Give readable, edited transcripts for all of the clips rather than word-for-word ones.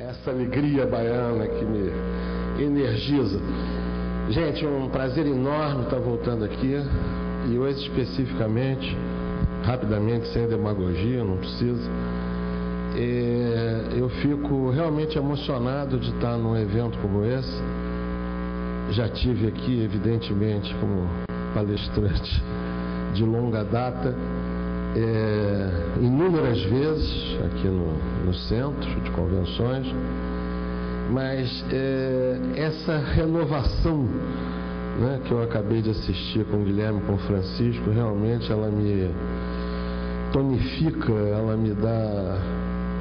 essa alegria baiana que me energiza. Gente, é um prazer enorme estar voltando aqui, e hoje especificamente, rapidamente, sem demagogia, não precisa, eu fico realmente emocionado de estar num evento como esse. Já tive aqui, evidentemente, como palestrante de longa data, inúmeras vezes aqui no centro de convenções, mas essa renovação, né, que eu acabei de assistir com o Guilherme, com o Francisco, realmente ela me tonifica, ela me dá,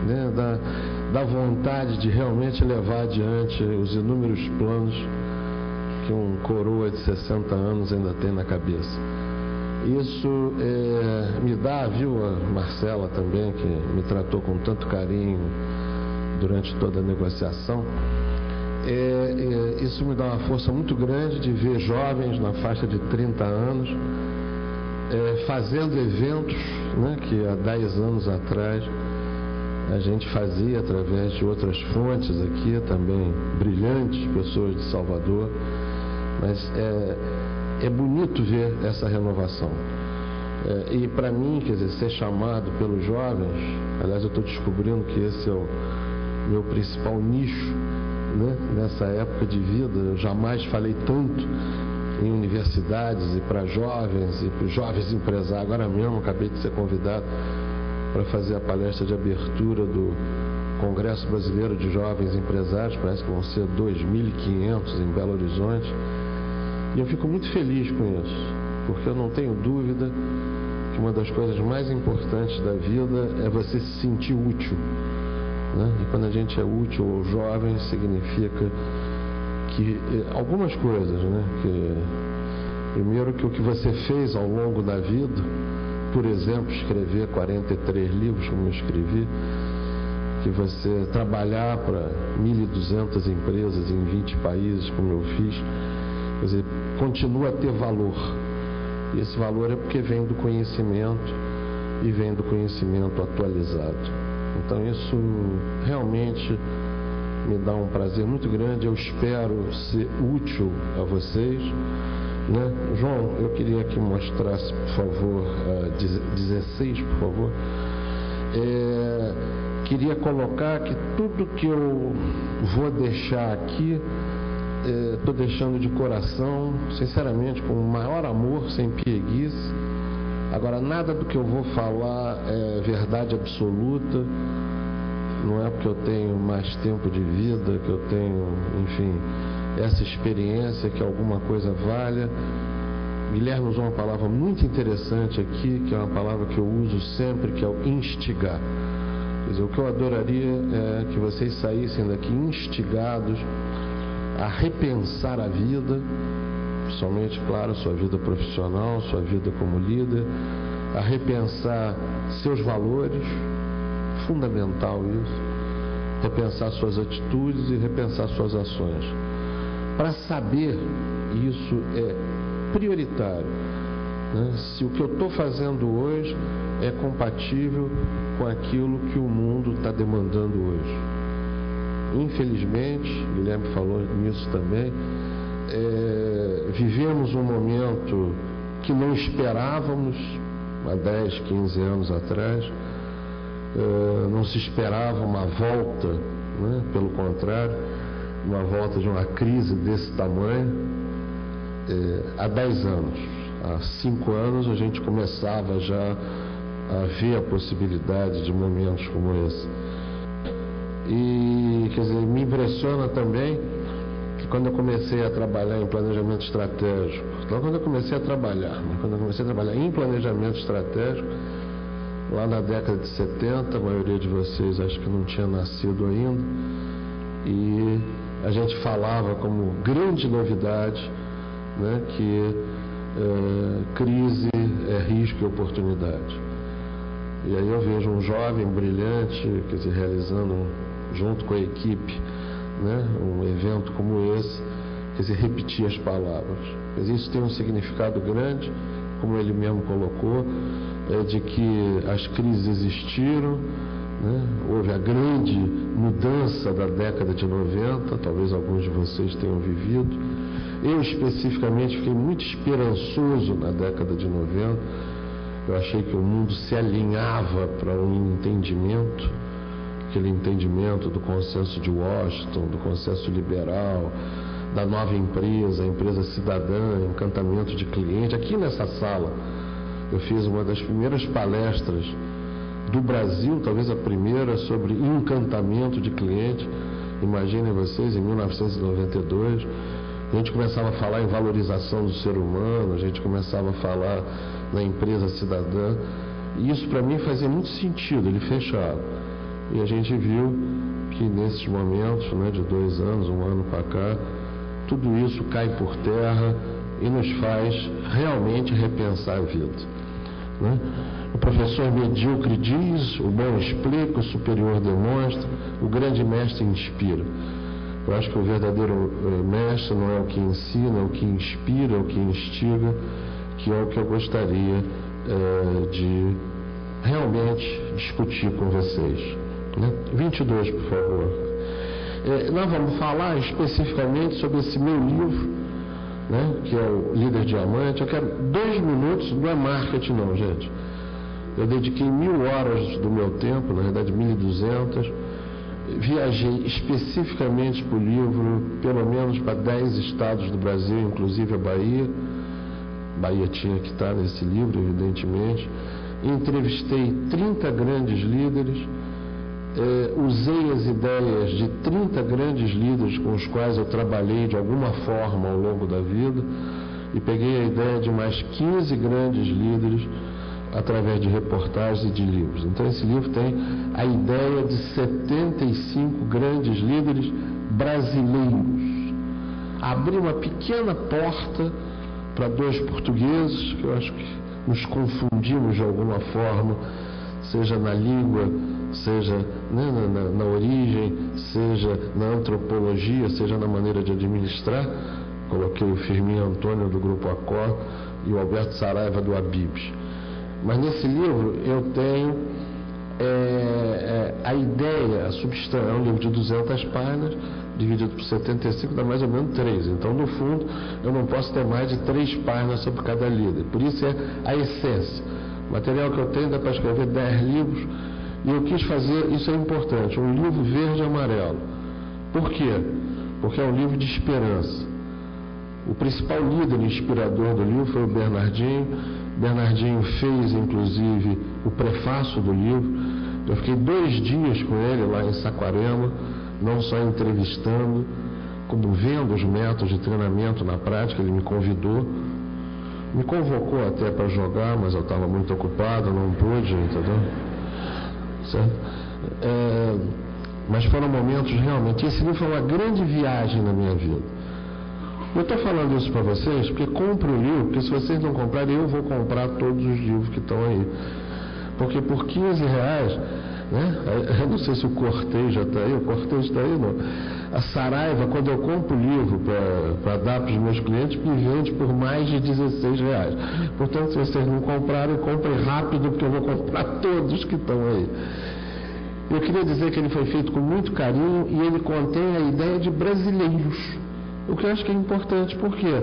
né, dá vontade de realmente levar adiante os inúmeros planos que um coroa de 60 anos ainda tem na cabeça. Isso me dá, viu, a Marcela também, que me tratou com tanto carinho durante toda a negociação, isso me dá uma força muito grande de ver jovens na faixa de 30 anos fazendo eventos, né, que há 10 anos atrás a gente fazia através de outras fontes aqui, também brilhantes, pessoas de Salvador, mas é bonito ver essa renovação. E para mim, quer dizer, ser chamado pelos jovens, aliás, eu estou descobrindo que esse é o meu principal nicho, né, nessa época de vida. Eu jamais falei tanto em universidades e para jovens e para jovens empresários. Agora mesmo acabei de ser convidado para fazer a palestra de abertura do Congresso Brasileiro de Jovens Empresários. Parece que vão ser 2.500 em Belo Horizonte. E eu fico muito feliz com isso, porque eu não tenho dúvida que uma das coisas mais importantes da vida é você se sentir útil, né? E quando a gente é útil ou jovem, significa que algumas coisas, né? Primeiro, que o que você fez ao longo da vida, por exemplo, escrever 43 livros, como eu escrevi, que você trabalhar para 1.200 empresas em 20 países, como eu fiz, quer dizer, continua a ter valor. E esse valor é porque vem do conhecimento, e vem do conhecimento atualizado. Então isso realmente me dá um prazer muito grande. Eu espero ser útil a vocês, né? João, eu queria que mostrasse, por favor, 16, por favor. Queria colocar que tudo que eu vou deixar aqui, estou deixando de coração, sinceramente, com o maior amor, sem pieguice. Agora, nada do que eu vou falar é verdade absoluta. Não é porque eu tenho mais tempo de vida, que eu tenho, enfim, essa experiência, que alguma coisa valha. Guilherme usou uma palavra muito interessante aqui, que é uma palavra que eu uso sempre, que é o instigar. Quer dizer, o que eu adoraria é que vocês saíssem daqui instigados a repensar a vida, principalmente, claro, sua vida profissional, sua vida como líder, a repensar seus valores, fundamental isso, repensar suas atitudes e repensar suas ações. Para saber, isso é prioritário, né, se o que eu estou fazendo hoje é compatível com aquilo que o mundo está demandando hoje. Infelizmente, Guilherme falou nisso também, vivemos um momento que não esperávamos há 10, 15 anos atrás. Não se esperava uma volta, né? Pelo contrário, uma volta de uma crise desse tamanho. Há 10 anos, há 5 anos, a gente começava já a ver a possibilidade de momentos como esse. E, quer dizer, me impressiona também que quando eu comecei a trabalhar em planejamento estratégico, quando eu comecei a trabalhar em planejamento estratégico, lá na década de 70, a maioria de vocês acho que não tinha nascido ainda, e a gente falava como grande novidade, né, que crise é risco e oportunidade. E aí eu vejo um jovem brilhante, quer dizer, realizando junto com a equipe, né, um evento como esse, quer dizer, repetir as palavras. Quer dizer, isso tem um significado grande, como ele mesmo colocou, de que as crises existiram, né, houve a grande mudança da década de 90, talvez alguns de vocês tenham vivido. Eu, especificamente, fiquei muito esperançoso na década de 90. Eu achei que o mundo se alinhava para um entendimento, aquele entendimento do consenso de Washington, do consenso liberal, da nova empresa, a empresa cidadã, encantamento de cliente. Aqui nessa sala, eu fiz uma das primeiras palestras do Brasil, talvez a primeira, sobre encantamento de cliente. Imaginem vocês, em 1992, a gente começava a falar em valorização do ser humano, a gente começava a falar na empresa cidadã, e isso para mim fazia muito sentido, ele fechava. E a gente viu que nesses momentos, né, de 2 anos, 1 ano para cá, tudo isso cai por terra e nos faz realmente repensar a vida, né? O professor medíocre diz, o bom explica, o superior demonstra, o grande mestre inspira. Eu acho que o verdadeiro mestre não é o que ensina, é o que inspira, é o que instiga, que é o que eu gostaria de realmente discutir com vocês, né? 22, por favor. Nós vamos falar especificamente sobre esse meu livro, né, que é o Líder Diamante. Eu quero 2 minutos, não é marketing não, gente. Eu dediquei 1000 horas do meu tempo, na verdade 1200. Viajei especificamente para o livro, pelo menos para 10 estados do Brasil, inclusive a Bahia. Bahia tinha que estar nesse livro, evidentemente. Entrevistei 30 grandes líderes. Usei as ideias de 30 grandes líderes com os quais eu trabalhei de alguma forma ao longo da vida e peguei a ideia de mais 15 grandes líderes através de reportagens e de livros. Então esse livro tem a ideia de 75 grandes líderes brasileiros. Abri uma pequena porta para 2 portugueses, que eu acho que nos confundimos de alguma forma, seja na língua, seja, né, na origem, seja na antropologia, seja na maneira de administrar. Coloquei o Firmino Antônio do Grupo Accor e o Alberto Saraiva do Abibs. Mas nesse livro eu tenho a ideia, a substância, é um livro de 200 páginas, dividido por 75, dá mais ou menos 3. Então, no fundo, eu não posso ter mais de 3 páginas sobre cada líder. Por isso é a essência. O material que eu tenho dá para escrever 10 livros. E eu quis fazer, isso é importante, um livro verde e amarelo. Por quê? Porque é um livro de esperança. O principal líder inspirador do livro foi o Bernardinho. Bernardinho fez, inclusive, o prefácio do livro. Eu fiquei 2 dias com ele lá em Saquarema, não só entrevistando, como vendo os métodos de treinamento na prática. Ele me convidou, me convocou até para jogar, mas eu estava muito ocupado, não pude, entendeu? Certo? Mas foram momentos realmente. Esse livro foi uma grande viagem na minha vida. Eu estou falando isso para vocês porque compre o livro, porque se vocês não comprarem, eu vou comprar todos os livros que estão aí. Porque por R$15, né? Eu não sei se o Cortez já está aí, o Cortez está aí, não. A Saraiva, quando eu compro o livro para dar para os meus clientes, me vende por mais de R$16. Portanto, se vocês não comprarem, comprem rápido, porque eu vou comprar todos que estão aí. Eu queria dizer que ele foi feito com muito carinho e ele contém a ideia de brasileiros. O que eu acho que é importante, por quê?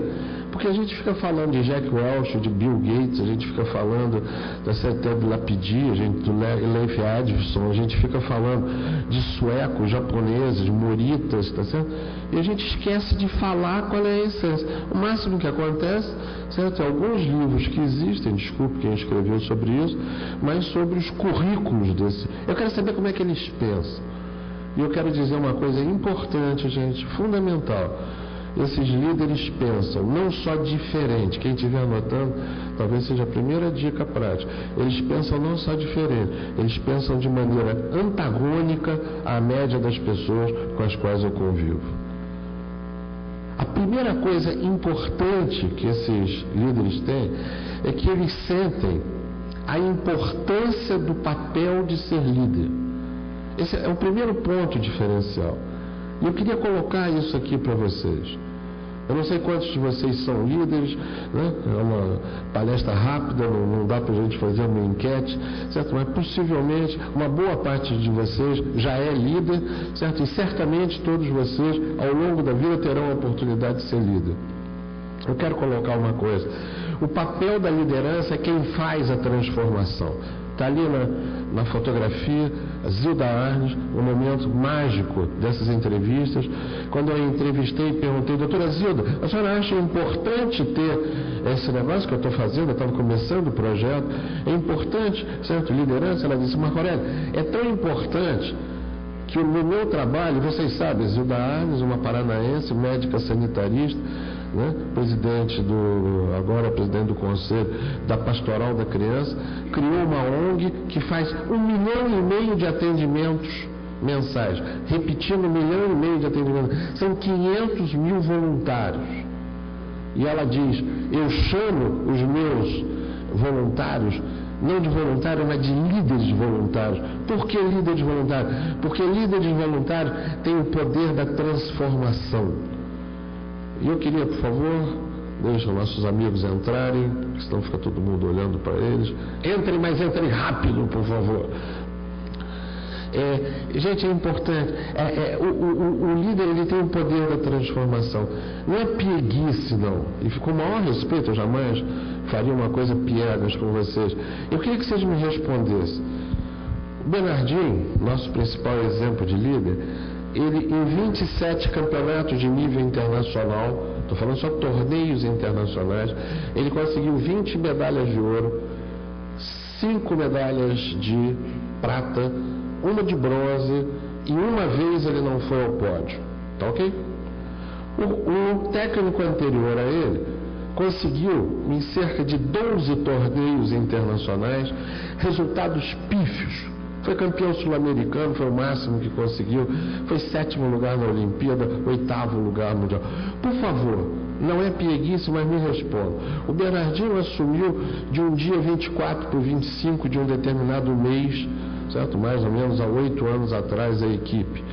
Porque a gente fica falando de Jack Welch, de Bill Gates, a gente fica falando da Ted Lapidi, do Leif Advisson, a gente fica falando de suecos, japoneses, moritas, tá certo? E a gente esquece de falar qual é a essência. O máximo que acontece, certo? Tem alguns livros que existem, desculpe quem escreveu sobre isso, mas sobre os currículos desse. Eu quero saber como é que eles pensam. E eu quero dizer uma coisa importante, gente, fundamental. Esses líderes pensam não só diferente, quem estiver anotando, talvez seja a primeira dica prática. Eles pensam não só diferente, eles pensam de maneira antagônica à média das pessoas com as quais eu convivo. A primeira coisa importante que esses líderes têm é que eles sentem a importância do papel de ser líder. Esse é o primeiro ponto diferencial. E eu queria colocar isso aqui para vocês. Eu não sei quantos de vocês são líderes, né? É uma palestra rápida, não dá para a gente fazer uma enquete, certo? Mas possivelmente uma boa parte de vocês já é líder, certo? E certamente todos vocês, ao longo da vida, terão a oportunidade de ser líder. Eu quero colocar uma coisa: o papel da liderança é quem faz a transformação. Está ali na fotografia, a Zilda Arnes, um momento mágico dessas entrevistas, quando eu a entrevistei e perguntei: doutora Zilda, a senhora acha importante ter esse negócio que eu estou fazendo? Eu estava começando o projeto, é importante, certo? Liderança? Ela disse: Marco Aurélio, é tão importante que no meu trabalho, vocês sabem, Zilda Arnes, uma paranaense, médica sanitarista, né? Agora presidente do Conselho da Pastoral da Criança, criou uma ONG que faz 1,5 milhão de atendimentos mensais, repetindo 1,5 milhão de atendimentos, são 500 mil voluntários. E ela diz: eu chamo os meus voluntários, não de voluntários, mas de líderes voluntários. Por que líderes voluntários? Porque líderes voluntários têm o poder da transformação. E eu queria, por favor, deixa nossos amigos entrarem, senão fica todo mundo olhando para eles. Entrem, mas entrem rápido, por favor. Gente, é importante. O líder, ele tem o poder da transformação. Não é pieguice, não. E com o maior respeito, eu jamais faria uma coisa piegas com vocês. Eu queria que vocês me respondessem. O Bernardinho, nosso principal exemplo de líder, ele em 27 campeonatos de nível internacional, estou falando só torneios internacionais, ele conseguiu 20 medalhas de ouro, 5 medalhas de prata, uma de bronze, e uma vez ele não foi ao pódio. Tá ok? O técnico anterior a ele conseguiu, em cerca de 12 torneios internacionais, resultados pífios. Foi campeão sul-americano, foi o máximo que conseguiu, foi 7º lugar na Olimpíada, 8º lugar mundial. Por favor, não é pieguice, mas me responda. O Bernardinho assumiu de um dia 24 para o 25 de um determinado mês, certo? Mais ou menos há 8 anos atrás, a equipe.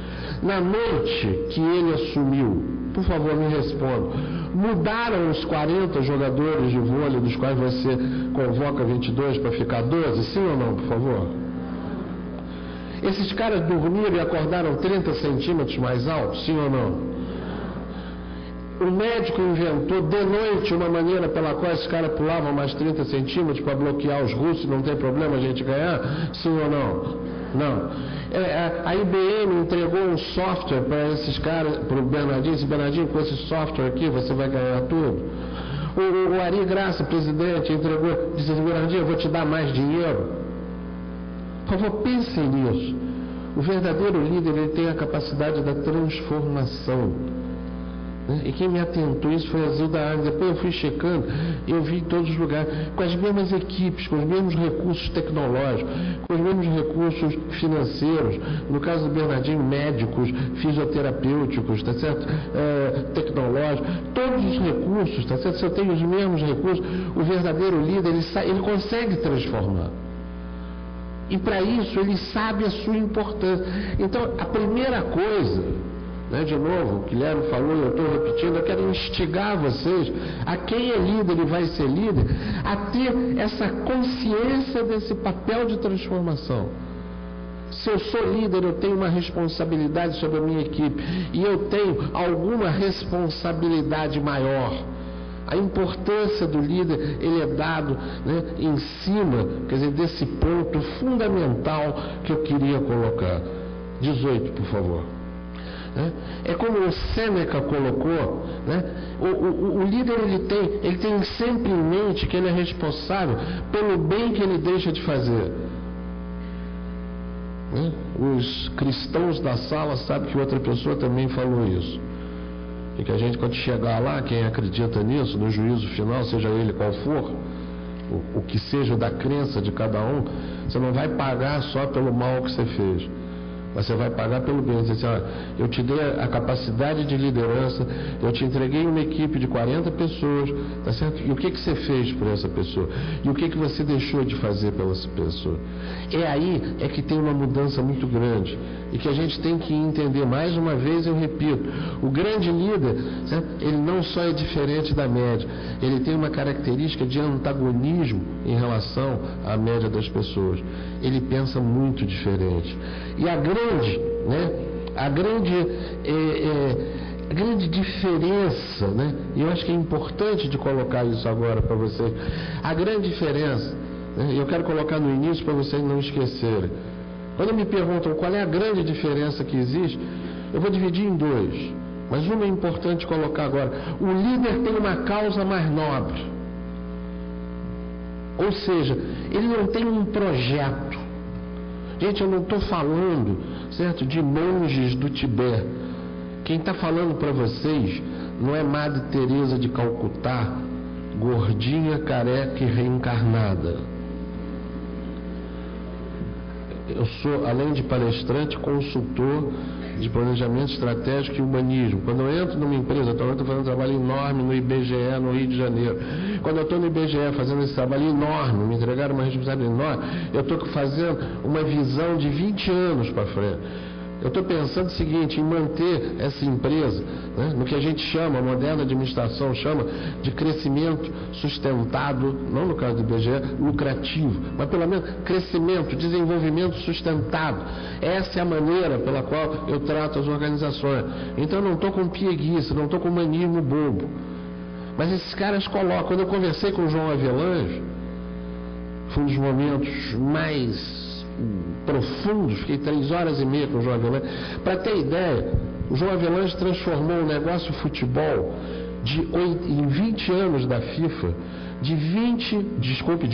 Na noite que ele assumiu, por favor, me responda, mudaram os 40 jogadores de vôlei, dos quais você convoca 22 para ficar 12? Sim ou não, por favor? Esses caras dormiram e acordaram 30 centímetros mais altos, sim ou não? O médico inventou de noite uma maneira pela qual esses caras pulavam mais 30 centímetros para bloquear os russos, não tem problema a gente ganhar, sim ou não? Não. A IBM entregou um software para esses caras, para o Bernardinho, esse Bernardinho, com esse software aqui você vai ganhar tudo. O Ari Graça, presidente, entregou, disse assim: Bernardinho, eu vou te dar mais dinheiro. Por favor, pensem nisso. O verdadeiro líder, ele tem a capacidade da transformação. E quem me atentou isso foi a Zilda Arnes. Depois eu fui checando, eu vi em todos os lugares, com as mesmas equipes, com os mesmos recursos tecnológicos, com os mesmos recursos financeiros. No caso do Bernardinho, médicos, fisioterapêuticos, tá certo? Tecnológicos, todos os recursos, tá certo? Se eu tenho os mesmos recursos, o verdadeiro líder, ele consegue transformar. E para isso ele sabe a sua importância. Então, a primeira coisa, né, de novo, o Guilherme falou e eu estou repetindo, eu quero instigar vocês, a quem é líder e vai ser líder, a ter essa consciência desse papel de transformação. Se eu sou líder, eu tenho uma responsabilidade sobre a minha equipe e eu tenho alguma responsabilidade maior. A importância do líder, ele é dado, né, em cima, quer dizer, desse ponto fundamental que eu queria colocar. 18, por favor. É como o Sêneca colocou, né? O líder, ele tem sempre em mente que ele é responsável pelo bem que ele deixa de fazer. Os cristãos da sala sabem que outra pessoa também falou isso. E que a gente, quando chegar lá, quem acredita nisso, no juízo final, seja ele qual for, o que seja da crença de cada um, você não vai pagar só pelo mal que você fez, mas você vai pagar pelo bem. Você diz assim: eu te dei a capacidade de liderança, eu te entreguei uma equipe de 40 pessoas, tá certo? E o que você fez por essa pessoa? E o que você deixou de fazer pela pessoa? Aí que tem uma mudança muito grande. e que a gente tem que entender. Mais uma vez eu repito, o grande líder, certo? Ele não só é diferente da média, ele tem uma característica de antagonismo em relação à média das pessoas. Ele pensa muito diferente. E a grande, a grande diferença, e eu acho que é importante de colocar isso agora para vocês, a grande diferença, eu quero colocar no início para vocês não esquecerem. Quando me perguntam qual é a grande diferença que existe, eu vou dividir em dois, mas uma é importante colocar agora. O líder tem uma causa mais nobre, ou seja, ele não tem um projeto. Gente, eu não estou falando, certo, de monges do Tibete. Quem está falando para vocês não é Madre Teresa de Calcutá, gordinha, careca e reencarnada. Eu sou, além de palestrante, consultor de planejamento estratégico e humanismo. Quando eu entro numa empresa, estou fazendo um trabalho enorme no IBGE, no Rio de Janeiro. Quando eu estou no IBGE fazendo esse trabalho enorme, me entregaram uma responsabilidade enorme, eu estou fazendo uma visão de 20 anos para frente. Eu estou pensando o seguinte, em manter essa empresa, no que a gente chama, a moderna administração chama de crescimento sustentado, não no caso do IBGE, lucrativo, mas pelo menos crescimento, desenvolvimento sustentado. Essa é a maneira pela qual eu trato as organizações. Então eu não estou com pieguice, não estou com manismo bobo. Mas esses caras colocam, quando eu conversei com o João Avelange, foi um dos momentos mais profundos, fiquei 3 horas e meia com o João Avelange. Para ter ideia, o João Avelange transformou o negócio futebol em 20 anos da FIFA de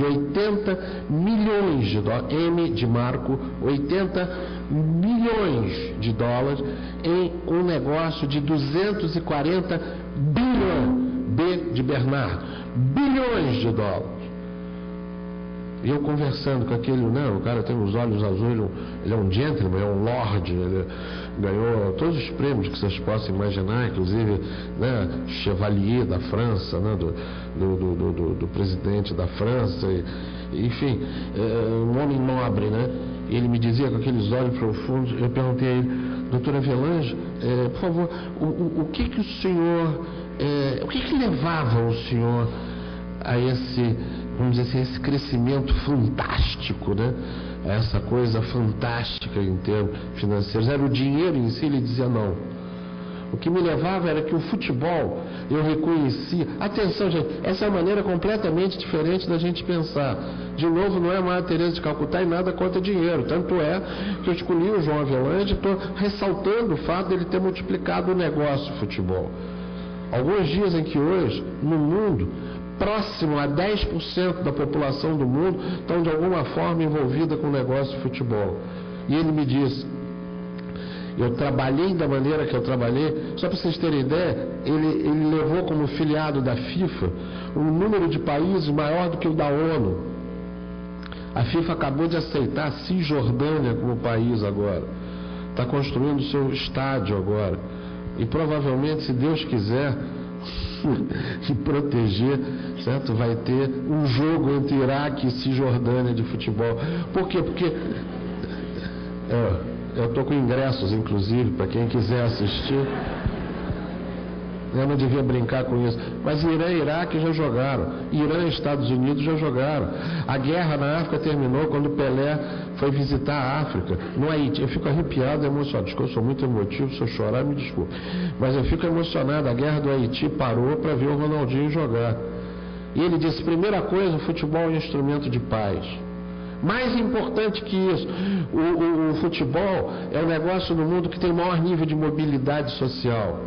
80 milhões de dólares, M de Marco, 80 milhões de dólares em um negócio de 240 bilhões, B de Bernardo, bilhões de dólares. E eu conversando com aquele, o cara tem os olhos azuis, ele é um gentleman, é um lord, ele ganhou todos os prêmios que vocês possam imaginar, inclusive Chevalier da França, do presidente da França, enfim, um homem nobre, E ele me dizia com aqueles olhos profundos, eu perguntei a ele, doutor Avelange, por favor, o que o senhor, o que levava o senhor a esse, vamos dizer assim, esse crescimento fantástico, essa coisa fantástica em termos financeiros? Era o dinheiro em si? Ele dizia não. O que me levava era que o futebol, eu reconhecia. Atenção, gente, essa é uma maneira completamente diferente da gente pensar. De novo, não é Madre Teresa de Calcutá e nada contra dinheiro. Tanto é que eu escolhi o João Avelange e estou ressaltando o fato dele ter multiplicado o negócio futebol. Alguns dizem que hoje, no mundo, próximo a 10% da população do mundo estão de alguma forma envolvida com o negócio de futebol. E ele me disse, eu trabalhei da maneira que eu trabalhei, só para vocês terem ideia, ele levou como filiado da FIFA um número de países maior do que o da ONU. A FIFA acabou de aceitar a Cisjordânia como país agora. Está construindo o seu estádio agora. E provavelmente, se Deus quiser, e proteger, certo? Vai ter um jogo entre Iraque e Cisjordânia de futebol. Por quê? Porque eu estou com ingressos, inclusive, para quem quiser assistir. Eu não devia brincar com isso. Mas Irã e Iraque já jogaram. Irã e Estados Unidos já jogaram. A guerra na África terminou quando Pelé foi visitar a África, no Haiti. Eu fico arrepiado e emocionado. Desculpa, eu sou muito emotivo, se eu chorar, me desculpe. Mas eu fico emocionado. A guerra do Haiti parou para ver o Ronaldinho jogar. E ele disse, primeira coisa, o futebol é um instrumento de paz. Mais importante que isso, o futebol é um negócio no mundo que tem maior nível de mobilidade social.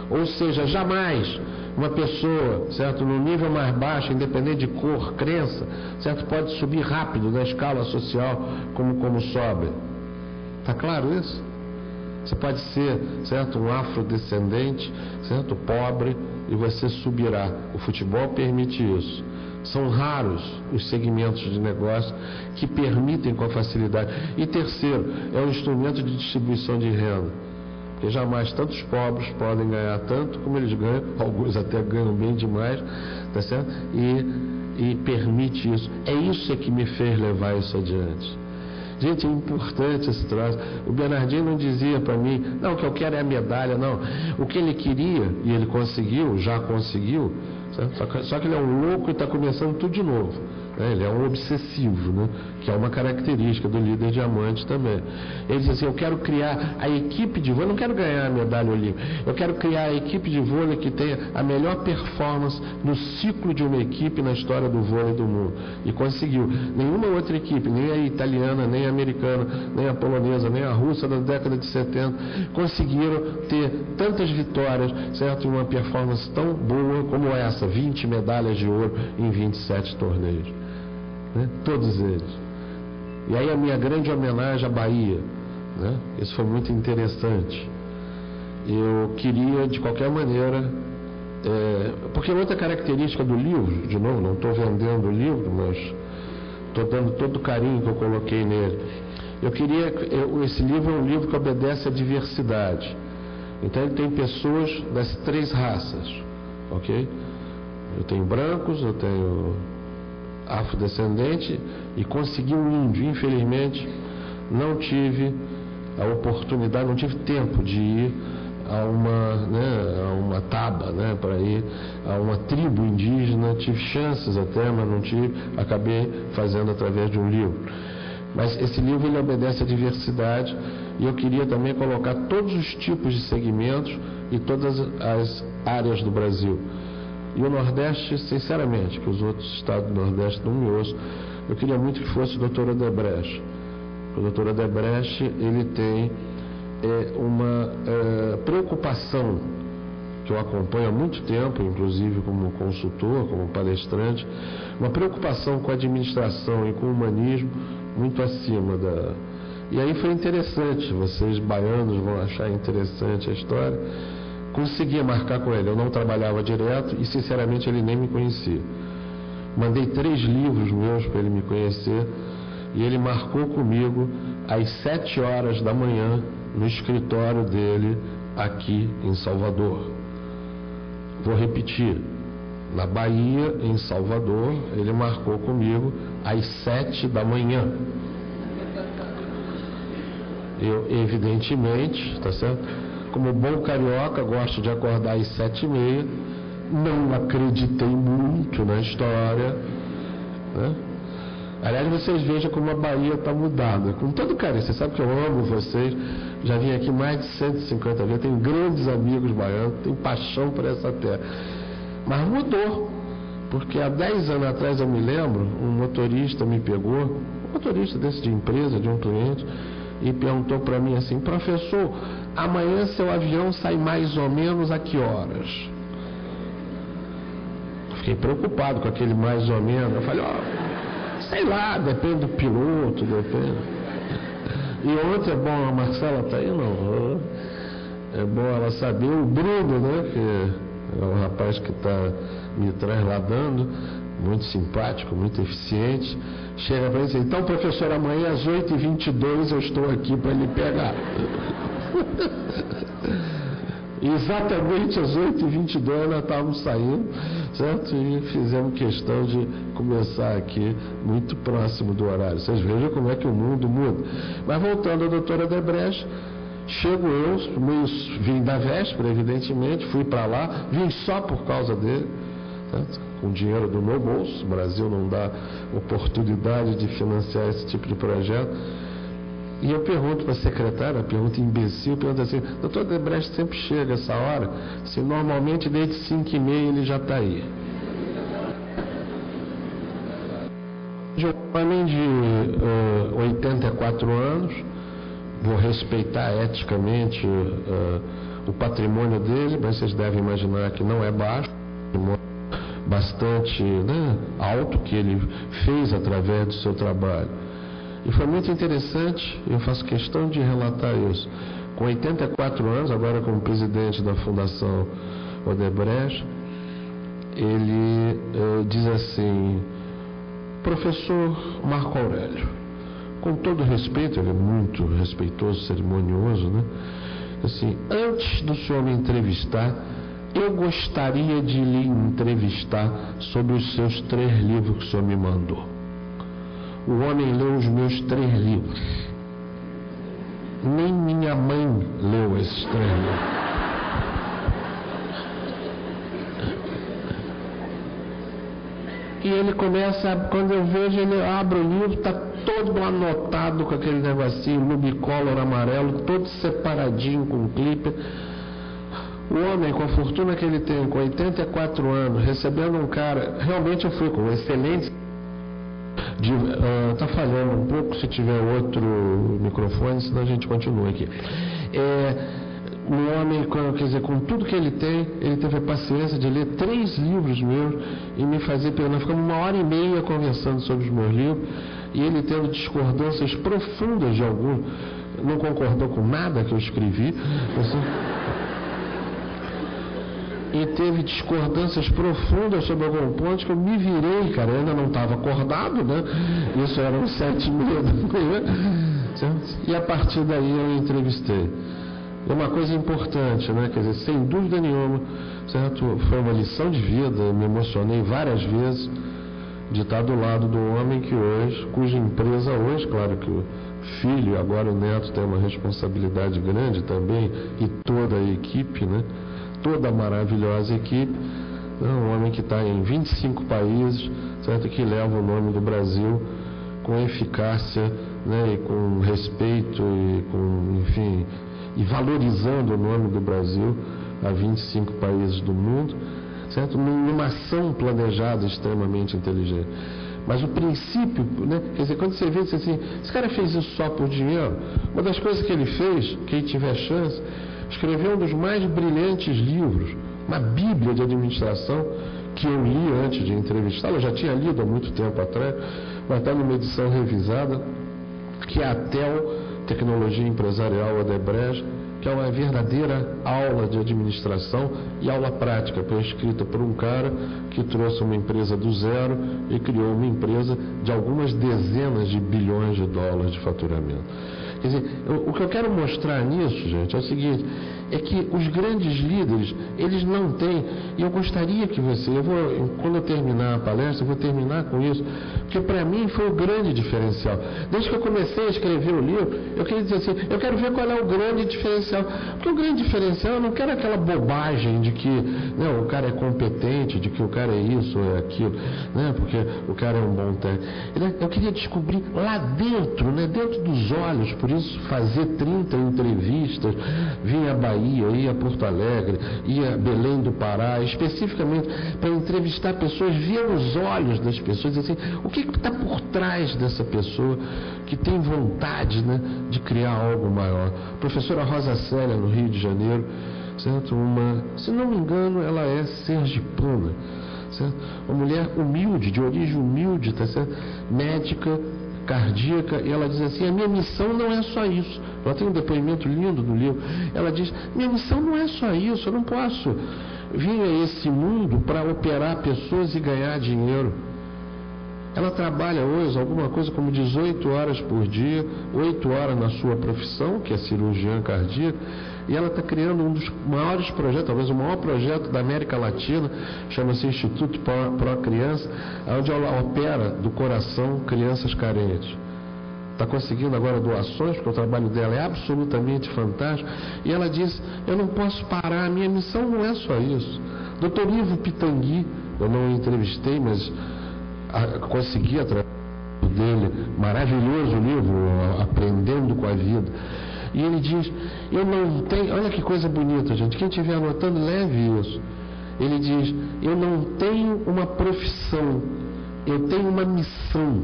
Ou seja, jamais uma pessoa, certo, no nível mais baixo, independente de cor, crença, certo, pode subir rápido na escala social como sobe. Está claro isso? Você pode ser, certo, um afrodescendente, certo, pobre, e você subirá. O futebol permite isso. São raros os segmentos de negócio que permitem com facilidade. E terceiro, é um instrumento de distribuição de renda. Porque jamais tantos pobres podem ganhar tanto como eles ganham, alguns até ganham bem demais, tá certo? E permite isso. É isso que me fez levar isso adiante. Gente, é importante esse troço. O Bernardinho não dizia para mim, não, o que eu quero é a medalha, não. O que ele queria, e ele conseguiu, já conseguiu, só que ele é um louco e está começando tudo de novo. Ele é um obsessivo, né? Que é uma característica do líder diamante também. Ele diz assim, eu quero criar a equipe de vôlei, eu não quero ganhar a medalha olímpica, eu quero criar a equipe de vôlei que tenha a melhor performance no ciclo de uma equipe na história do vôlei do mundo. E conseguiu. Nenhuma outra equipe, nem a italiana, nem a americana, nem a polonesa, nem a russa da década de 70, conseguiram ter tantas vitórias, certo? E uma performance tão boa como essa, 20 medalhas de ouro em 27 torneios. Né? Todos eles. E aí a minha grande homenagem à Bahia, né? Isso foi muito interessante. Eu queria de qualquer maneira, porque outra característica do livro, de novo, não estou vendendo o livro, mas estou dando todo o carinho que eu coloquei nele. Esse livro é um livro que obedece à diversidade. Então ele tem pessoas das 3 raças, ok? Eu tenho brancos, eu tenho afrodescendente e consegui um índio. Infelizmente, não tive a oportunidade, não tive tempo de ir a uma taba, né, para ir a uma tribo indígena. Tive chances até, mas não tive, acabei fazendo através de um livro. Mas esse livro ele obedece à diversidade e eu queria também colocar todos os tipos de segmentos e todas as áreas do Brasil. E o Nordeste, sinceramente, que os outros estados do Nordeste não me ouçam, eu queria muito que fosse o Dr. Odebrecht. O Dr. Odebrecht, ele tem uma preocupação, que eu acompanho há muito tempo, inclusive como consultor, como palestrante, uma preocupação com a administração e com o humanismo muito acima da... E aí foi interessante, vocês baianos vão achar interessante a história. Conseguia marcar com ele, eu não trabalhava direto e sinceramente ele nem me conhecia. Mandei 3 livros meus para ele me conhecer e ele marcou comigo às 7 horas da manhã no escritório dele aqui em Salvador. Vou repetir, na Bahia, em Salvador, ele marcou comigo às 7 da manhã. Eu, evidentemente, tá certo? Como bom carioca, gosto de acordar às 7h30, não acreditei muito na história, né? Aliás, vocês vejam como a Bahia está mudada, com todo carinho. Você sabe que eu amo vocês, já vim aqui mais de 150 vezes, tenho grandes amigos baianos, tenho paixão por essa terra. Mas mudou, porque há 10 anos atrás eu me lembro, um motorista me pegou, um motorista desse de empresa, de um cliente, e perguntou para mim assim, professor, amanhã seu avião sai mais ou menos a que horas? Fiquei preocupado com aquele mais ou menos. Eu falei, sei lá, depende do piloto, depende. E ontem, é bom, a Marcela está aí, não? É bom ela saber, o Bruno, né, que é o rapaz que está me trasladando, muito simpático, muito eficiente, chega para ele e diz, então professor, amanhã às 8h22 eu estou aqui para lhe pegar. Exatamente às 8h22 nós estávamos saindo, certo? E fizemos questão de começar aqui muito próximo do horário. Vocês vejam como é que o mundo muda. Mas voltando à doutora Odebrecht, chego eu, vim da véspera, evidentemente, fui para lá, vim só por causa dele, certo? Com dinheiro do meu bolso, o Brasil não dá oportunidade de financiar esse tipo de projeto. E eu pergunto para a secretária, pergunta imbecil, pergunta assim, doutor Odebrecht sempre chega essa hora? Assim, normalmente desde 5h30 ele já está aí. De um homem de 84 anos, vou respeitar eticamente o patrimônio dele, mas vocês devem imaginar que não é baixo, bastante, né, alto, que ele fez através do seu trabalho. E foi muito interessante, eu faço questão de relatar isso. Com 84 anos, agora como presidente da Fundação Odebrecht, ele diz assim, professor Marco Aurélio, com todo respeito, ele é muito respeitoso, cerimonioso, né? Assim, antes do senhor me entrevistar, eu gostaria de lhe entrevistar sobre os seus 3 livros que o senhor me mandou. o homem leu os meus 3 livros. Nem minha mãe leu esses 3 livros. E ele começa, quando eu vejo, ele abre o livro, está todo anotado com aquele negocinho, lubicolor amarelo, todo separadinho com clipe. O homem, com a fortuna que ele tem, com 84 anos, recebendo um cara, realmente eu fui com excelente. Está falhando um pouco, se tiver outro microfone, senão a gente continua aqui. Um homem, quer dizer, com tudo que ele tem, ele teve a paciência de ler 3 livros meus e me fazer perguntar. Ficamos 1h30 conversando sobre os meus livros e ele tendo discordâncias profundas de alguns. Não concordou com nada que eu escrevi. E teve discordâncias profundas sobre algum ponto que eu me virei, cara. Eu ainda não estava acordado, né? Isso era 7h30 da manhã. E a partir daí eu entrevistei. É uma coisa importante, né? Quer dizer, sem dúvida nenhuma, certo? Foi uma lição de vida, me emocionei várias vezes de estar do lado do homem que hoje, cuja empresa hoje, claro que o filho, agora o neto tem uma responsabilidade grande também, e toda a equipe, né? Toda a maravilhosa equipe, né? Um homem que está em 25 países, certo? Que leva o nome do Brasil com eficácia, né? E com respeito e com, enfim, e valorizando o nome do Brasil a 25 países do mundo, certo? Numa ação planejada extremamente inteligente. Mas o princípio, né? Quer dizer, quando você vê assim, esse cara fez isso só por dinheiro, uma das coisas que ele fez, quem tiver chance, escreveu um dos mais brilhantes livros, uma bíblia de administração, que eu li antes de entrevistá-lo, eu já tinha lido há muito tempo atrás, mas está numa edição revisada, que é a TEL, Tecnologia Empresarial Odebrecht, que é uma verdadeira aula de administração e aula prática, foi escrita por um cara que trouxe uma empresa do zero e criou uma empresa de algumas dezenas de bilhões de dólares de faturamento. Quer dizer, o que eu quero mostrar nisso, gente, é o seguinte, é que os grandes líderes, eles não têm, e eu gostaria que você, quando eu terminar a palestra, eu vou terminar com isso, porque para mim foi o grande diferencial. Desde que eu comecei a escrever o livro, eu queria dizer assim, eu quero ver qual é o grande diferencial, porque o grande diferencial, eu não quero aquela bobagem de que, né, o cara é competente, de que o cara é isso ou é aquilo, né, porque o cara é um bom técnico. Eu queria descobrir lá dentro, né, dentro dos olhos, por isso fazer 30 entrevistas, vir a Bahia, ir a Porto Alegre, ir a Belém do Pará, especificamente para entrevistar pessoas, ver os olhos das pessoas, assim, o que está por trás dessa pessoa que tem vontade, né, de criar algo maior. Professora Rosa Célia, no Rio de Janeiro, certo? Se não me engano, ela é sergipana, certo? Uma mulher humilde, de origem humilde, tá certo? Médica, cardíaca, e ela diz assim, a minha missão não é só isso. Ela tem um depoimento lindo no livro. Ela diz, minha missão não é só isso, eu não posso vir a esse mundo para operar pessoas e ganhar dinheiro. Ela trabalha hoje alguma coisa como 18 horas por dia, 8 horas na sua profissão, que é cirurgiã cardíaca, e ela está criando um dos maiores projetos, talvez o maior projeto da América Latina, chama-se Instituto Pro Criança, onde ela opera do coração crianças carentes. Está conseguindo agora doações, porque o trabalho dela é absolutamente fantástico, e ela diz, eu não posso parar, a minha missão não é só isso. Dr. Ivo Pitangui, eu não o entrevistei, mas consegui através dele, maravilhoso livro, Aprendendo com a Vida. E ele diz, eu não tenho, olha que coisa bonita, gente, quem estiver anotando, leve isso. Ele diz, eu não tenho uma profissão, eu tenho uma missão.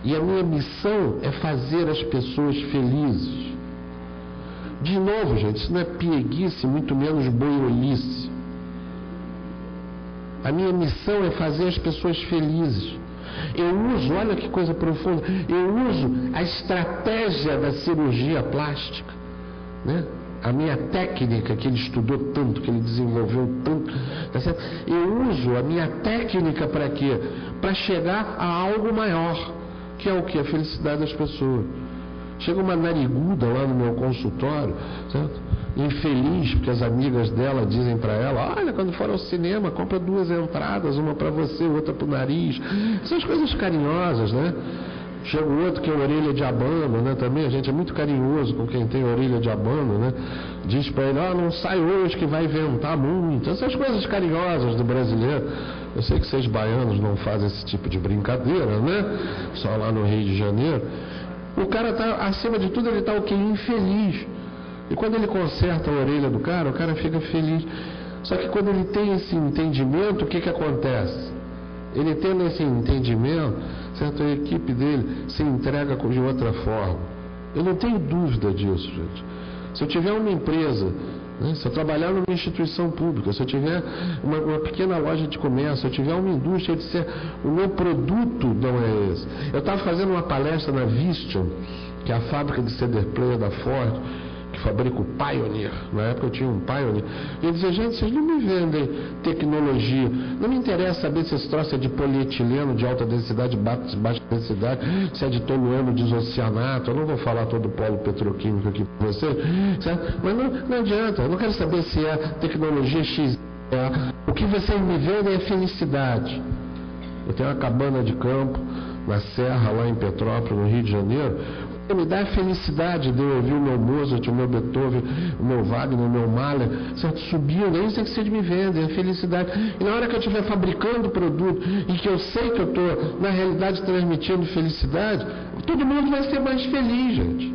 E a minha missão é fazer as pessoas felizes. De novo, gente, isso não é pieguice, muito menos boiolice. A minha missão é fazer as pessoas felizes. Eu uso, olha que coisa profunda, eu uso a estratégia da cirurgia plástica, né? A minha técnica que ele estudou tanto, que ele desenvolveu tanto, tá certo? Eu uso a minha técnica para quê? Para chegar a algo maior, que é o que? A felicidade das pessoas. Chega uma nariguda lá no meu consultório, certo? Infeliz, porque as amigas dela dizem para ela: olha, quando for ao cinema, compra 2 entradas, uma para você, outra para o nariz. Essas coisas carinhosas, né? Chega o outro que é orelha de abano, né? Também a gente é muito carinhoso com quem tem orelha de abano, né? Diz para ele: não sai hoje que vai ventar muito. Essas coisas carinhosas do brasileiro. Eu sei que vocês baianos não fazem esse tipo de brincadeira, né? Só lá no Rio de Janeiro. O cara tá, acima de tudo, ele tá o quê? Infeliz. E quando ele conserta a orelha do cara, o cara fica feliz. Só que quando ele tem esse entendimento, o que que acontece? Ele tendo esse entendimento, certo? A equipe dele se entrega de outra forma. Eu não tenho dúvida disso, gente. Se eu tiver uma empresa, né? Se eu trabalhar numa instituição pública, se eu tiver uma pequena loja de comércio, se eu tiver uma indústria, eu disser, o meu produto não é esse. Eu estava fazendo uma palestra na Visteon, que é a fábrica de CD player da Ford, que fabrica o Pioneer. Na época eu tinha um Pioneer. E eu dizia: gente, vocês não me vendem tecnologia. Não me interessa saber se esse troço é de polietileno, de alta densidade, baixa densidade, se é de tolueno, de isocianato. Eu não vou falar todo o polo petroquímico aqui para você, certo? Mas não adianta. Eu não quero saber se é tecnologia X. O que vocês me vendem é felicidade. Eu tenho uma cabana de campo na Serra, lá em Petrópolis, no Rio de Janeiro. Me dá a felicidade de eu ouvir o meu Mozart, o meu Beethoven, o meu Wagner, o meu Mahler, certo? Subindo, é isso que vocês me vendem, é felicidade. E na hora que eu estiver fabricando o produto e que eu sei que eu estou, na realidade, transmitindo felicidade, todo mundo vai ser mais feliz, gente.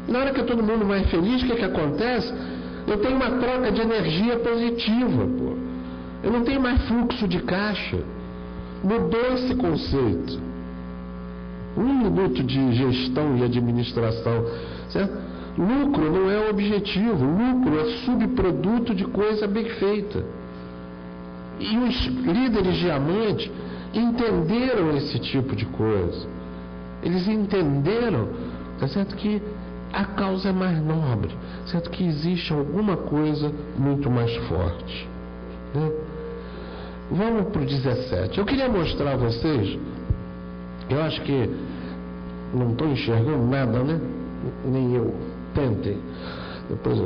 E na hora que todo mundo mais feliz, o que acontece? Eu tenho uma troca de energia positiva, pô. Eu não tenho mais fluxo de caixa. Mudou esse conceito. 1 minuto de gestão e administração, certo? Lucro não é o objetivo, lucro é subproduto de coisa bem feita. E os líderes diamante entenderam esse tipo de coisa. Eles entenderam, tá certo, que a causa é mais nobre, certo, que existe alguma coisa muito mais forte, né? Vamos para o 17. Eu queria mostrar a vocês. Eu acho que não estou enxergando nada, né? Nem eu. Tentem. Depois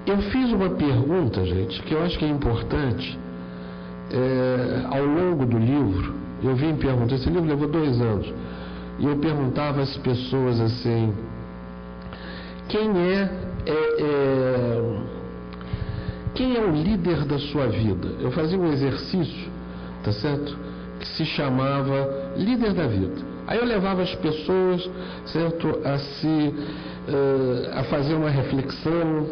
eu fiz uma pergunta, gente, que eu acho que é importante. Ao longo do livro, eu vim perguntar. Esse livro levou 2 anos. E eu perguntava às pessoas assim: quem é o líder da sua vida? Eu fazia um exercício, tá certo? Que se chamava líder da vida. Aí eu levava as pessoas, certo, a fazer uma reflexão,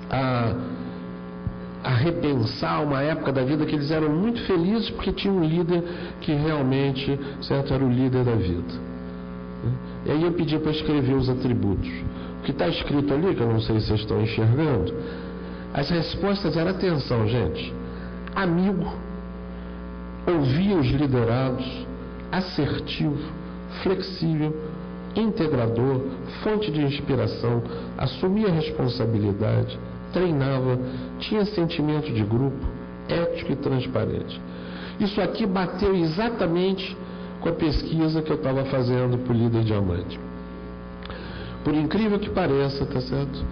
a repensar uma época da vida que eles eram muito felizes porque tinham um líder que realmente, certo, era o líder da vida. E aí eu pedi para escrever os atributos. O que está escrito ali, que eu não sei se vocês estão enxergando, as respostas eram: atenção, gente, amigo, ouvia os liderados, assertivo, flexível, integrador, fonte de inspiração, assumia responsabilidade, treinava, tinha sentimento de grupo, ético e transparente. Isso aqui bateu exatamente com a pesquisa que eu estava fazendo para o líder diamante. Por incrível que pareça, tá certo?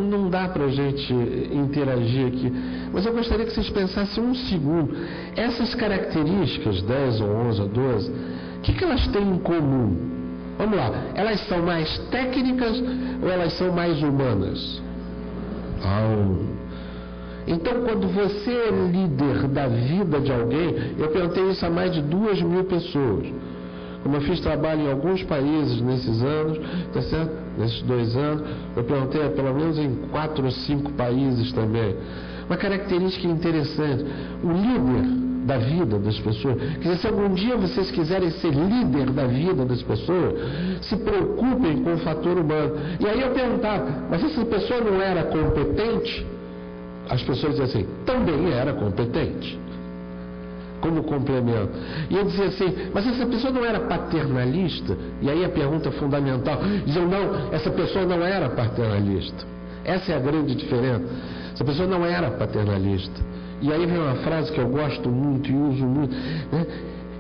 Não dá para a gente interagir aqui, mas eu gostaria que vocês pensassem 1 segundo. Essas características, 10 ou 11 ou 12, o que elas têm em comum? Vamos lá, elas são mais técnicas ou elas são mais humanas? Então, quando você é líder da vida de alguém, eu perguntei isso a mais de 2.000 pessoas. Como eu fiz trabalho em alguns países nesses anos, tá certo? Nesses 2 anos, eu perguntei pelo menos em 4 ou 5 países também. Uma característica interessante: o líder da vida das pessoas. Quer dizer, se algum dia vocês quiserem ser líder da vida das pessoas, se preocupem com o fator humano. E aí eu perguntava: mas essa pessoa não era competente? As pessoas diziam assim: também era competente. Como complemento. E eu dizia assim: mas essa pessoa não era paternalista? E aí a pergunta fundamental: diziam, não, essa pessoa não era paternalista. Essa é a grande diferença. Essa pessoa não era paternalista. E aí vem uma frase que eu gosto muito e uso muito, né?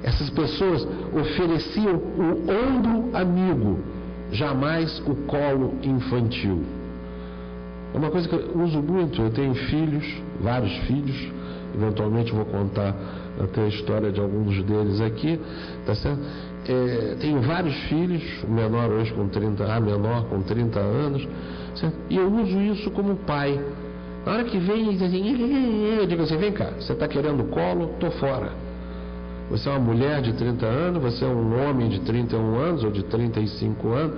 Essas pessoas ofereciam o ombro amigo, jamais o colo infantil. É uma coisa que eu uso muito. Eu tenho filhos, vários filhos, eventualmente vou contar até a história de alguns deles aqui, tá certo? Tenho vários filhos, o menor hoje com 30, a menor com 30 anos, certo? E eu uso isso como pai. Na hora que vem e diz assim, eu digo assim, vem cá, você está querendo colo? Tô fora. Você é uma mulher de 30 anos, você é um homem de 31 anos ou de 35 anos,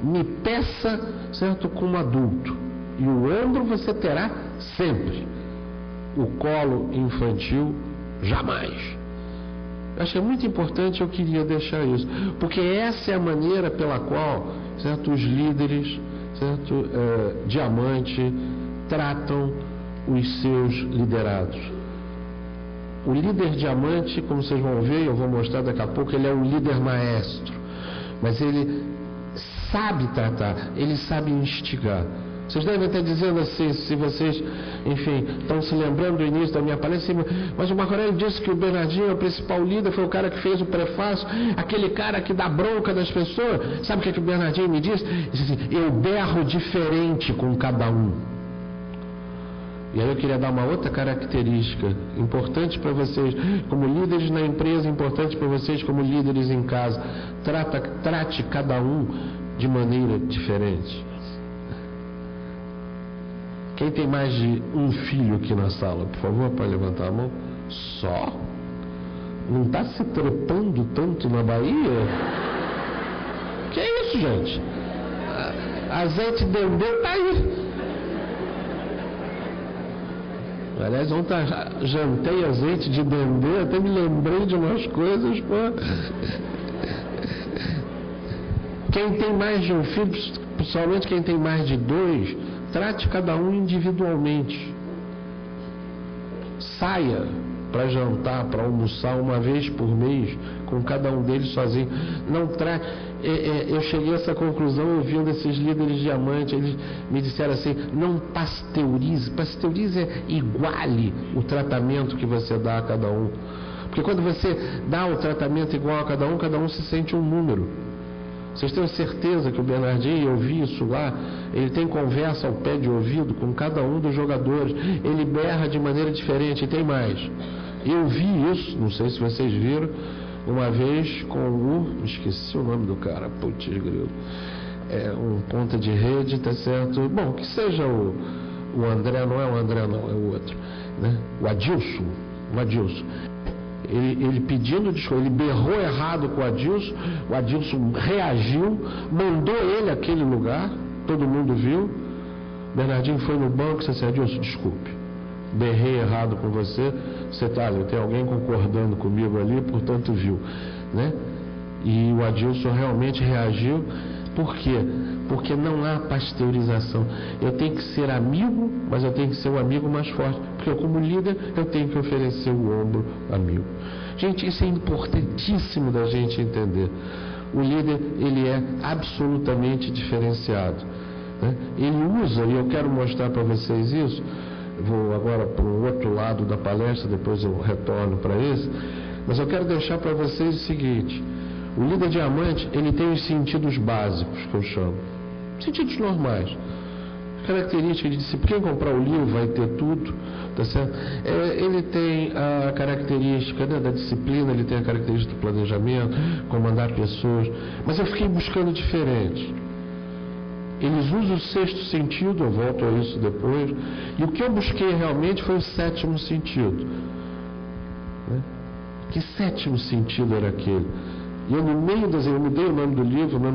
me peça, certo, como adulto. E o ombro você terá sempre. O colo infantil, jamais. Eu achei muito importante, eu queria deixar isso. Porque essa é a maneira pela qual, certo, os líderes, certo, diamante, tratam os seus liderados. O líder diamante, como vocês vão ver, eu vou mostrar daqui a pouco, ele é um líder maestro. Mas ele sabe tratar, ele sabe instigar. Vocês devem estar dizendo assim, se vocês, enfim, estão se lembrando do início da minha palestra, mas o Marco Aurélio disse que o Bernardinho é o principal líder, foi o cara que fez o prefácio, aquele cara que dá bronca das pessoas. Sabe o que o Bernardinho me disse? Ele disse assim, eu berro diferente com cada um. E aí eu queria dar uma outra característica importante para vocês, como líderes na empresa, importante para vocês como líderes em casa. Trate cada um de maneira diferente. Quem tem mais de um filho aqui na sala, por favor, pode levantar a mão. Só? Não está se trepando tanto na Bahia? Que é isso, gente? Azeite dendê está aí. Aliás, ontem jantei azeite de dendê, até me lembrei de umas coisas, pô. Quem tem mais de um filho, principalmente quem tem mais de dois, trate cada um individualmente. Saia para jantar, para almoçar uma vez por mês com cada um deles sozinho. Não trate. Eu cheguei a essa conclusão ouvindo esses líderes diamante. Eles me disseram assim: não pasteurize. Pasteurize é iguale o tratamento que você dá a cada um. Porque quando você dá o tratamento igual a cada um se sente um número. Vocês têm certeza que o Bernardinho, eu vi isso lá, ele tem conversa ao pé de ouvido com cada um dos jogadores, ele berra de maneira diferente, e tem mais. Eu vi isso, não sei se vocês viram, uma vez com o, esqueci o nome do cara, putz grilo, um ponta de rede, tá certo? Bom, que seja o André, não é o André não, é o outro, né? O Adilson. Ele pedindo desculpa, ele berrou errado com o Adilson reagiu, mandou ele àquele lugar, todo mundo viu. Bernardinho foi no banco e disse assim: Adilson, desculpe, berrei errado com você, tem alguém concordando comigo ali, portanto viu, né? E o Adilson realmente reagiu. Por quê? Porque não há pasteurização. Eu tenho que ser amigo, mas eu tenho que ser o amigo mais forte. Porque eu, como líder, eu tenho que oferecer o ombro amigo. Gente, isso é importantíssimo da gente entender. O líder, ele é absolutamente diferenciado, né? Ele usa, e eu quero mostrar para vocês isso, vou agora para o outro lado da palestra, depois eu retorno para esse, mas eu quero deixar para vocês o seguinte: o líder diamante, ele tem os sentidos básicos, que eu chamo. Sentidos normais. Característica de disciplina, quem comprar o livro vai ter tudo, tá certo? Ele tem a característica, né, da disciplina, ele tem a característica do planejamento, comandar pessoas, mas eu fiquei buscando diferente. Eles usam o sexto sentido, eu volto a isso depois, e o que eu busquei realmente foi o sétimo sentido, né? Que sétimo sentido era aquele? E eu, no meio eu mudei o nome do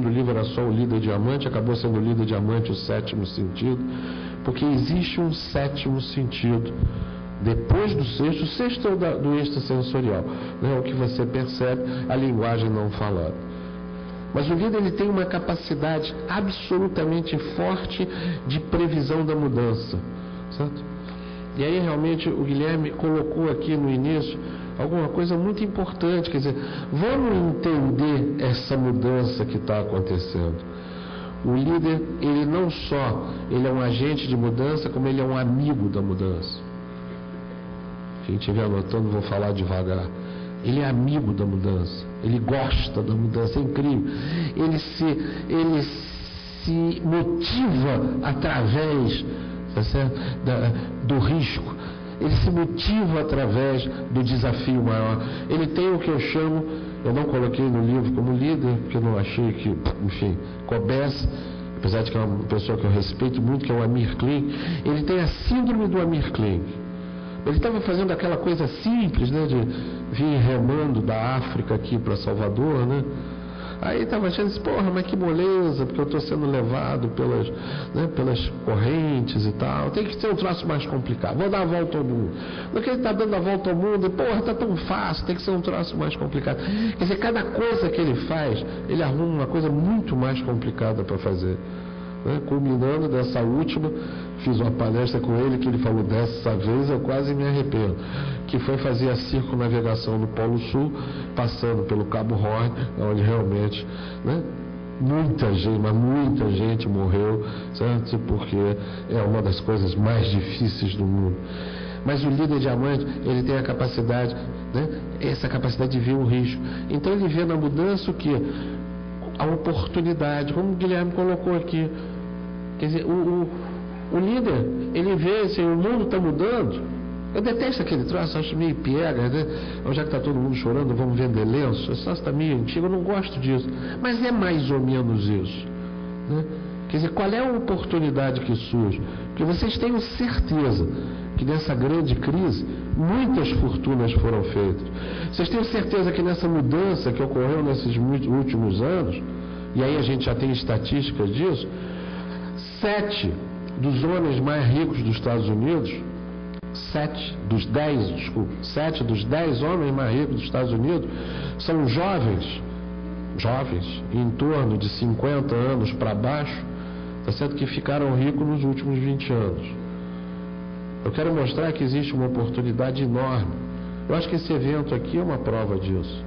livro era só o líder diamante, acabou sendo o líder diamante o sétimo sentido, porque existe um sétimo sentido depois do sexto. O sexto é o do extrasensorial, né? O que você percebe, a linguagem não falada. Mas o líder, ele tem uma capacidade absolutamente forte de previsão da mudança, certo? E aí realmente o Guilherme colocou aqui no início alguma coisa muito importante, quer dizer, vamos entender essa mudança que está acontecendo. O líder, ele não só ele é um agente de mudança, como ele é um amigo da mudança. Quem estiver anotando, vou falar devagar. ele é amigo da mudança, ele gosta da mudança, é incrível. Ele se motiva através, tá certo? Do risco, ele se motiva através do desafio maior. Ele tem o que eu chamo, eu não coloquei no livro como líder, porque eu não achei que, enfim, coubesse, apesar de que é uma pessoa que eu respeito muito, que é o Amir Klink. Ele tem a síndrome do Amir Klink. Ele estava fazendo aquela coisa simples, né, de vir remando da África aqui para Salvador, né? Aí estava achando assim, porra, mas que moleza, porque eu estou sendo levado pelas correntes e tal. Tem que ser um troço mais complicado. Vou dar a volta ao mundo. No que ele está dando a volta ao mundo, porra, está tão fácil, tem que ser um troço mais complicado. Quer dizer, cada coisa que ele faz, ele arruma uma coisa muito mais complicada para fazer. Né? Culminando dessa última, fiz uma palestra com ele que ele falou, dessa vez eu quase me arrependo, que foi fazer a circunnavegação no Polo Sul, passando pelo Cabo Horn, onde realmente, né, muita gente morreu, certo? Porque é uma das coisas mais difíceis do mundo. Mas o líder diamante, ele tem a capacidade, né, essa capacidade de ver o risco. Então ele vê na mudança o quê? A oportunidade, como o Guilherme colocou aqui. Quer dizer, o líder, ele vê assim, o mundo está mudando. Eu detesto aquele troço, acho meio piega, né? Já que está todo mundo chorando, vamos vender lenço. Esse troço está meio antigo, eu não gosto disso. Mas é mais ou menos isso, né? Quer dizer, qual é a oportunidade que surge? Porque vocês tenham certeza que nessa grande crise, muitas fortunas foram feitas. Vocês têm certeza que nessa mudança que ocorreu nesses últimos anos, e aí a gente já tem estatísticas disso, 7 dos homens mais ricos dos Estados Unidos, 7 dos 10 homens mais ricos dos Estados Unidos são jovens, em torno de 50 anos para baixo, tá certo? Que ficaram ricos nos últimos 20 anos. Eu quero mostrar que existe uma oportunidade enorme. Eu acho que esse evento aqui é uma prova disso,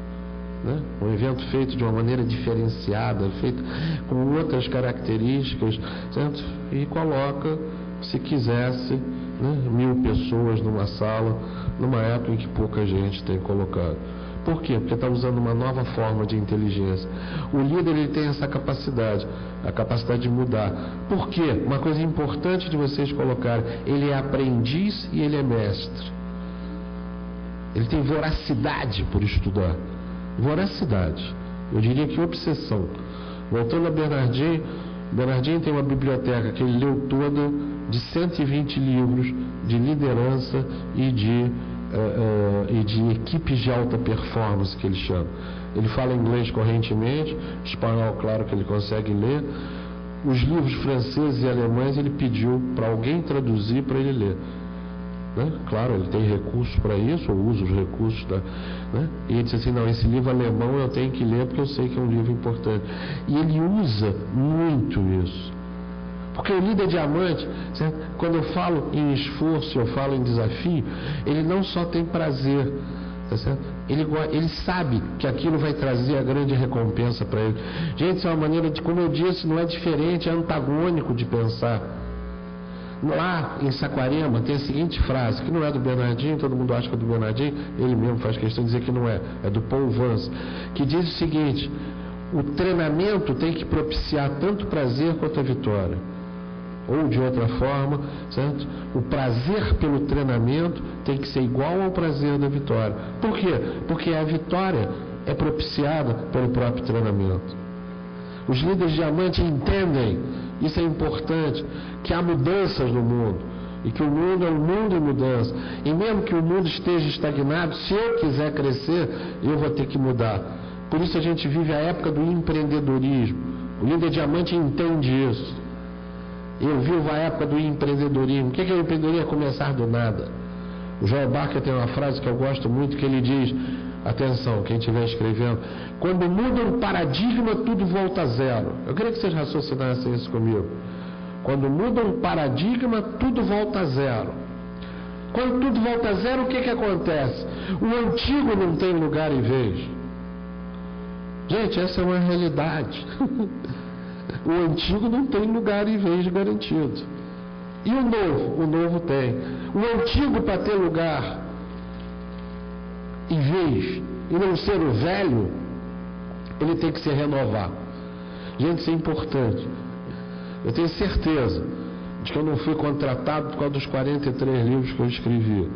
né? Um evento feito de uma maneira diferenciada, feito com outras características, certo? E coloca, se quisesse, né, 1000 pessoas numa sala, numa época em que pouca gente tem colocado. Por quê? Porque está usando uma nova forma de inteligência. O líder, ele tem essa capacidade, a capacidade de mudar. Por quê? Uma coisa importante de vocês colocarem, ele é aprendiz e ele é mestre. Ele tem voracidade por estudar. Voracidade. Eu diria que obsessão. Voltando a Bernardinho, Bernardinho tem uma biblioteca que ele leu toda, de 120 livros de liderança e de equipes de alta performance, que ele chama. Ele fala inglês correntemente, espanhol, claro que ele consegue ler. Os livros franceses e alemães ele pediu para alguém traduzir para ele ler, né? Claro, ele tem recursos para isso, ou usa os recursos né? E ele disse assim, não, esse livro alemão eu tenho que ler porque eu sei que é um livro importante. E ele usa muito isso. Porque o líder diamante, certo? Quando eu falo em esforço, eu falo em desafio, ele não só tem prazer, tá certo? Ele sabe que aquilo vai trazer a grande recompensa para ele. Gente, isso é uma maneira de, como eu disse, não é diferente, é antagônico de pensar. Lá em Saquarema tem a seguinte frase, que não é do Bernardinho, todo mundo acha que é do Bernardinho, ele mesmo faz questão de dizer que não é, é do Paul Vance, que diz o seguinte: o treinamento tem que propiciar tanto prazer quanto a vitória. Ou de outra forma, certo? O prazer pelo treinamento tem que ser igual ao prazer da vitória. Por quê? Porque a vitória é propiciada pelo próprio treinamento. Os líderes diamante entendem, isso é importante, que há mudanças no mundo. E que o mundo é um mundo em mudança. E mesmo que o mundo esteja estagnado, se eu quiser crescer, eu vou ter que mudar. Por isso a gente vive a época do empreendedorismo. O líder diamante entende isso. Eu vivo a época do empreendedorismo. O que é o empreendedorismo? É começar do nada. O Joel Barker tem uma frase que eu gosto muito, que ele diz, atenção, quem estiver escrevendo, quando muda um paradigma, tudo volta a zero. Eu queria que vocês raciocinassem isso comigo. Quando muda um paradigma, tudo volta a zero. Quando tudo volta a zero, o que acontece? O antigo não tem lugar e vez. Gente, essa é uma realidade. O antigo não tem lugar e vez garantido. E o novo? O novo tem. O antigo, para ter lugar em vez de não ser o velho, ele tem que se renovar. Gente, isso é importante. Eu tenho certeza de que eu não fui contratado por causa dos 43 livros que eu escrevi.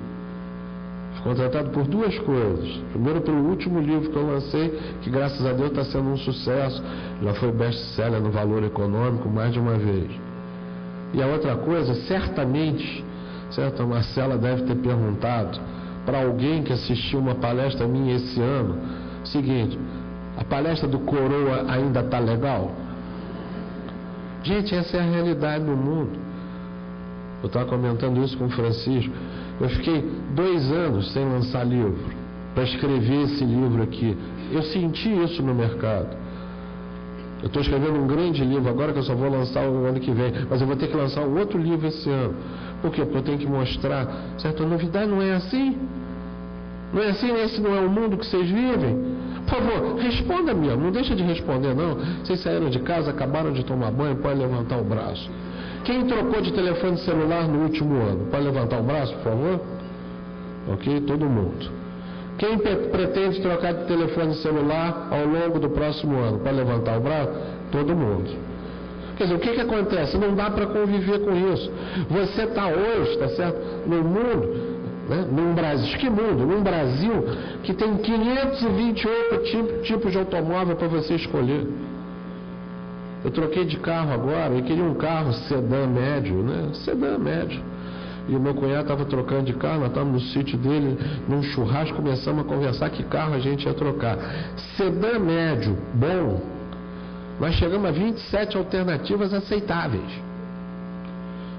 Fui contratado por duas coisas. Primeiro, pelo último livro que eu lancei, que graças a Deus está sendo um sucesso. Já foi best-seller no Valor Econômico mais de uma vez. E a outra coisa, certamente, certo? A Marcela deve ter perguntado para alguém que assistiu uma palestra minha esse ano, seguinte: a palestra do Coroa ainda está legal? Gente, essa é a realidade do mundo. Eu estava comentando isso com o Francisco. Eu fiquei 2 anos sem lançar livro, para escrever esse livro aqui. Eu senti isso no mercado. Eu estou escrevendo um grande livro agora, que eu só vou lançar o ano que vem, mas eu vou ter que lançar um outro livro esse ano. Por quê? Porque eu tenho que mostrar, certo? A novidade não é assim. Não é assim, esse não é o mundo que vocês vivem. Por favor, responda-me, não deixa de responder não. Vocês saíram de casa, acabaram de tomar banho, pode levantar o braço. Quem trocou de telefone celular no último ano? Pode levantar o braço, por favor? Ok, todo mundo. Quem pretende trocar de telefone celular ao longo do próximo ano? Pode levantar o braço? Todo mundo. Quer dizer, o que acontece? Não dá para conviver com isso. Você está hoje, está certo? No mundo, né? Num Brasil, que mundo? Num Brasil que tem 528 tipos de automóvel para você escolher. Eu troquei de carro agora, eu queria um carro sedã médio, né? Sedã médio. E o meu cunhado estava trocando de carro, nós estávamos no sítio dele, num churrasco, começamos a conversar que carro a gente ia trocar. Sedã médio, bom. Nós chegamos a 27 alternativas aceitáveis.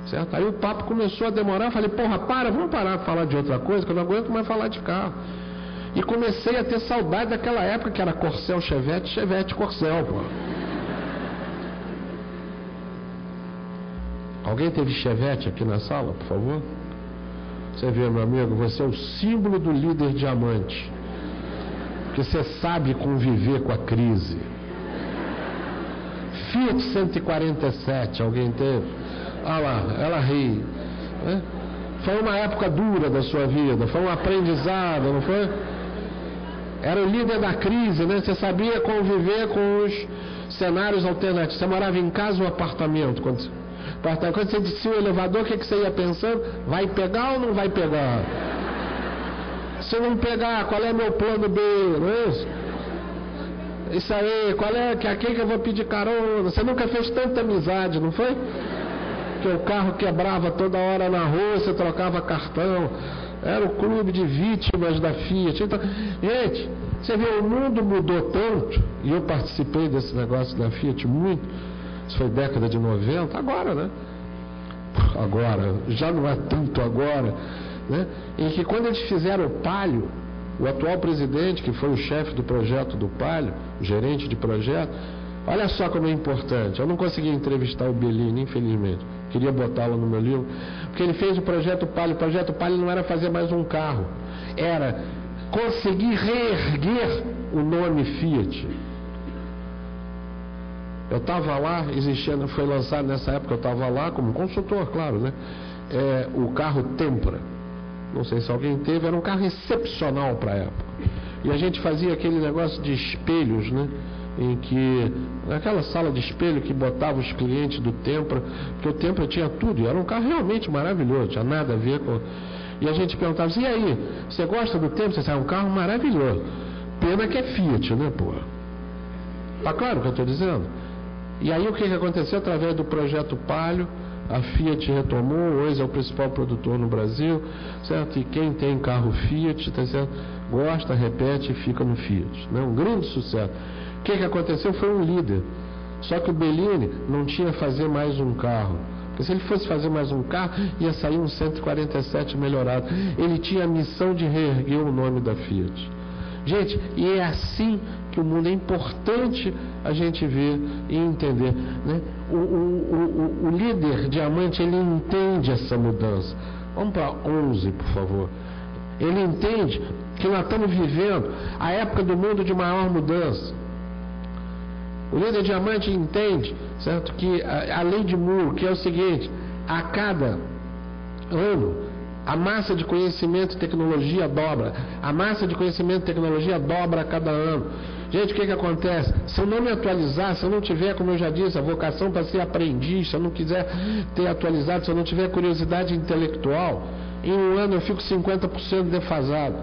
Certo? Aí o papo começou a demorar, eu falei, porra, vamos parar de falar de outra coisa, que eu não aguento mais falar de carro. E comecei a ter saudade daquela época que era Corcel, Chevette, Chevette, Corcel, pô. Alguém teve Chevette aqui na sala, por favor? Você vê, meu amigo, você é o símbolo do líder diamante. Porque você sabe conviver com a crise. Fiat 147, alguém teve? Ah lá, ela ri. Né? Foi uma época dura da sua vida, foi um aprendizado, não foi? Era o líder da crise, né? Você sabia conviver com os cenários alternativos. Você morava em casa ou apartamento? Quando você descia o elevador, o que você ia pensando? Vai pegar ou não vai pegar? Se não pegar, qual é meu plano B? Não é isso? Isso aí, qual é, a quem que eu vou pedir carona? Você nunca fez tanta amizade, não foi? Que o carro quebrava toda hora na rua, você trocava cartão. Era o clube de vítimas da Fiat. Então, gente, você vê, o mundo mudou tanto, e eu participei desse negócio da Fiat muito. Isso foi década de 90, agora, né? Agora, já não é tanto agora, né? Em que quando eles fizeram o Palio, o atual presidente, que foi o chefe do projeto do Palio, o gerente de projeto, olha só como é importante. Eu não consegui entrevistar o Bellini, infelizmente. Queria botá-lo no meu livro, porque ele fez o projeto Palio. O projeto Palio não era fazer mais um carro, era conseguir reerguer o nome Fiat. Eu estava lá, foi lançado nessa época, eu estava lá como consultor, claro, né? O carro Tempra. Não sei se alguém teve, era um carro excepcional para a época. E a gente fazia aquele negócio de espelhos, né? Em que, naquela sala de espelho que botava os clientes do Tempra, porque o Tempra tinha tudo, e era um carro realmente maravilhoso, tinha nada a ver com... E a gente perguntava assim, e aí, você gosta do Tempra? Você disse, é um carro maravilhoso. Pena que é Fiat, né, pô? Tá claro o que eu estou dizendo? E aí o que aconteceu? Através do projeto Palio, a Fiat retomou, hoje é o principal produtor no Brasil, certo? E quem tem carro Fiat, tá certo? Gosta, repete e fica no Fiat, né? Um grande sucesso. O que aconteceu? Foi um líder. Só que o Bellini não tinha fazer mais um carro. Porque se ele fosse fazer mais um carro, ia sair um 147 melhorado. Ele tinha a missão de reerguer o nome da Fiat. Gente, e é assim que o mundo é importante a gente ver e entender, né? O líder diamante, ele entende essa mudança. Vamos para 11, por favor. Ele entende que nós estamos vivendo a época do mundo de maior mudança. O líder diamante entende, certo, que a lei de Moore, que é o seguinte: a cada ano A massa de conhecimento e tecnologia dobra. A massa de conhecimento e tecnologia dobra a cada ano. Gente, o que acontece? Se eu não me atualizar, se eu não tiver, como eu já disse, a vocação para ser aprendiz, se eu não quiser ter atualizado, se eu não tiver curiosidade intelectual, em um ano eu fico 50% defasado.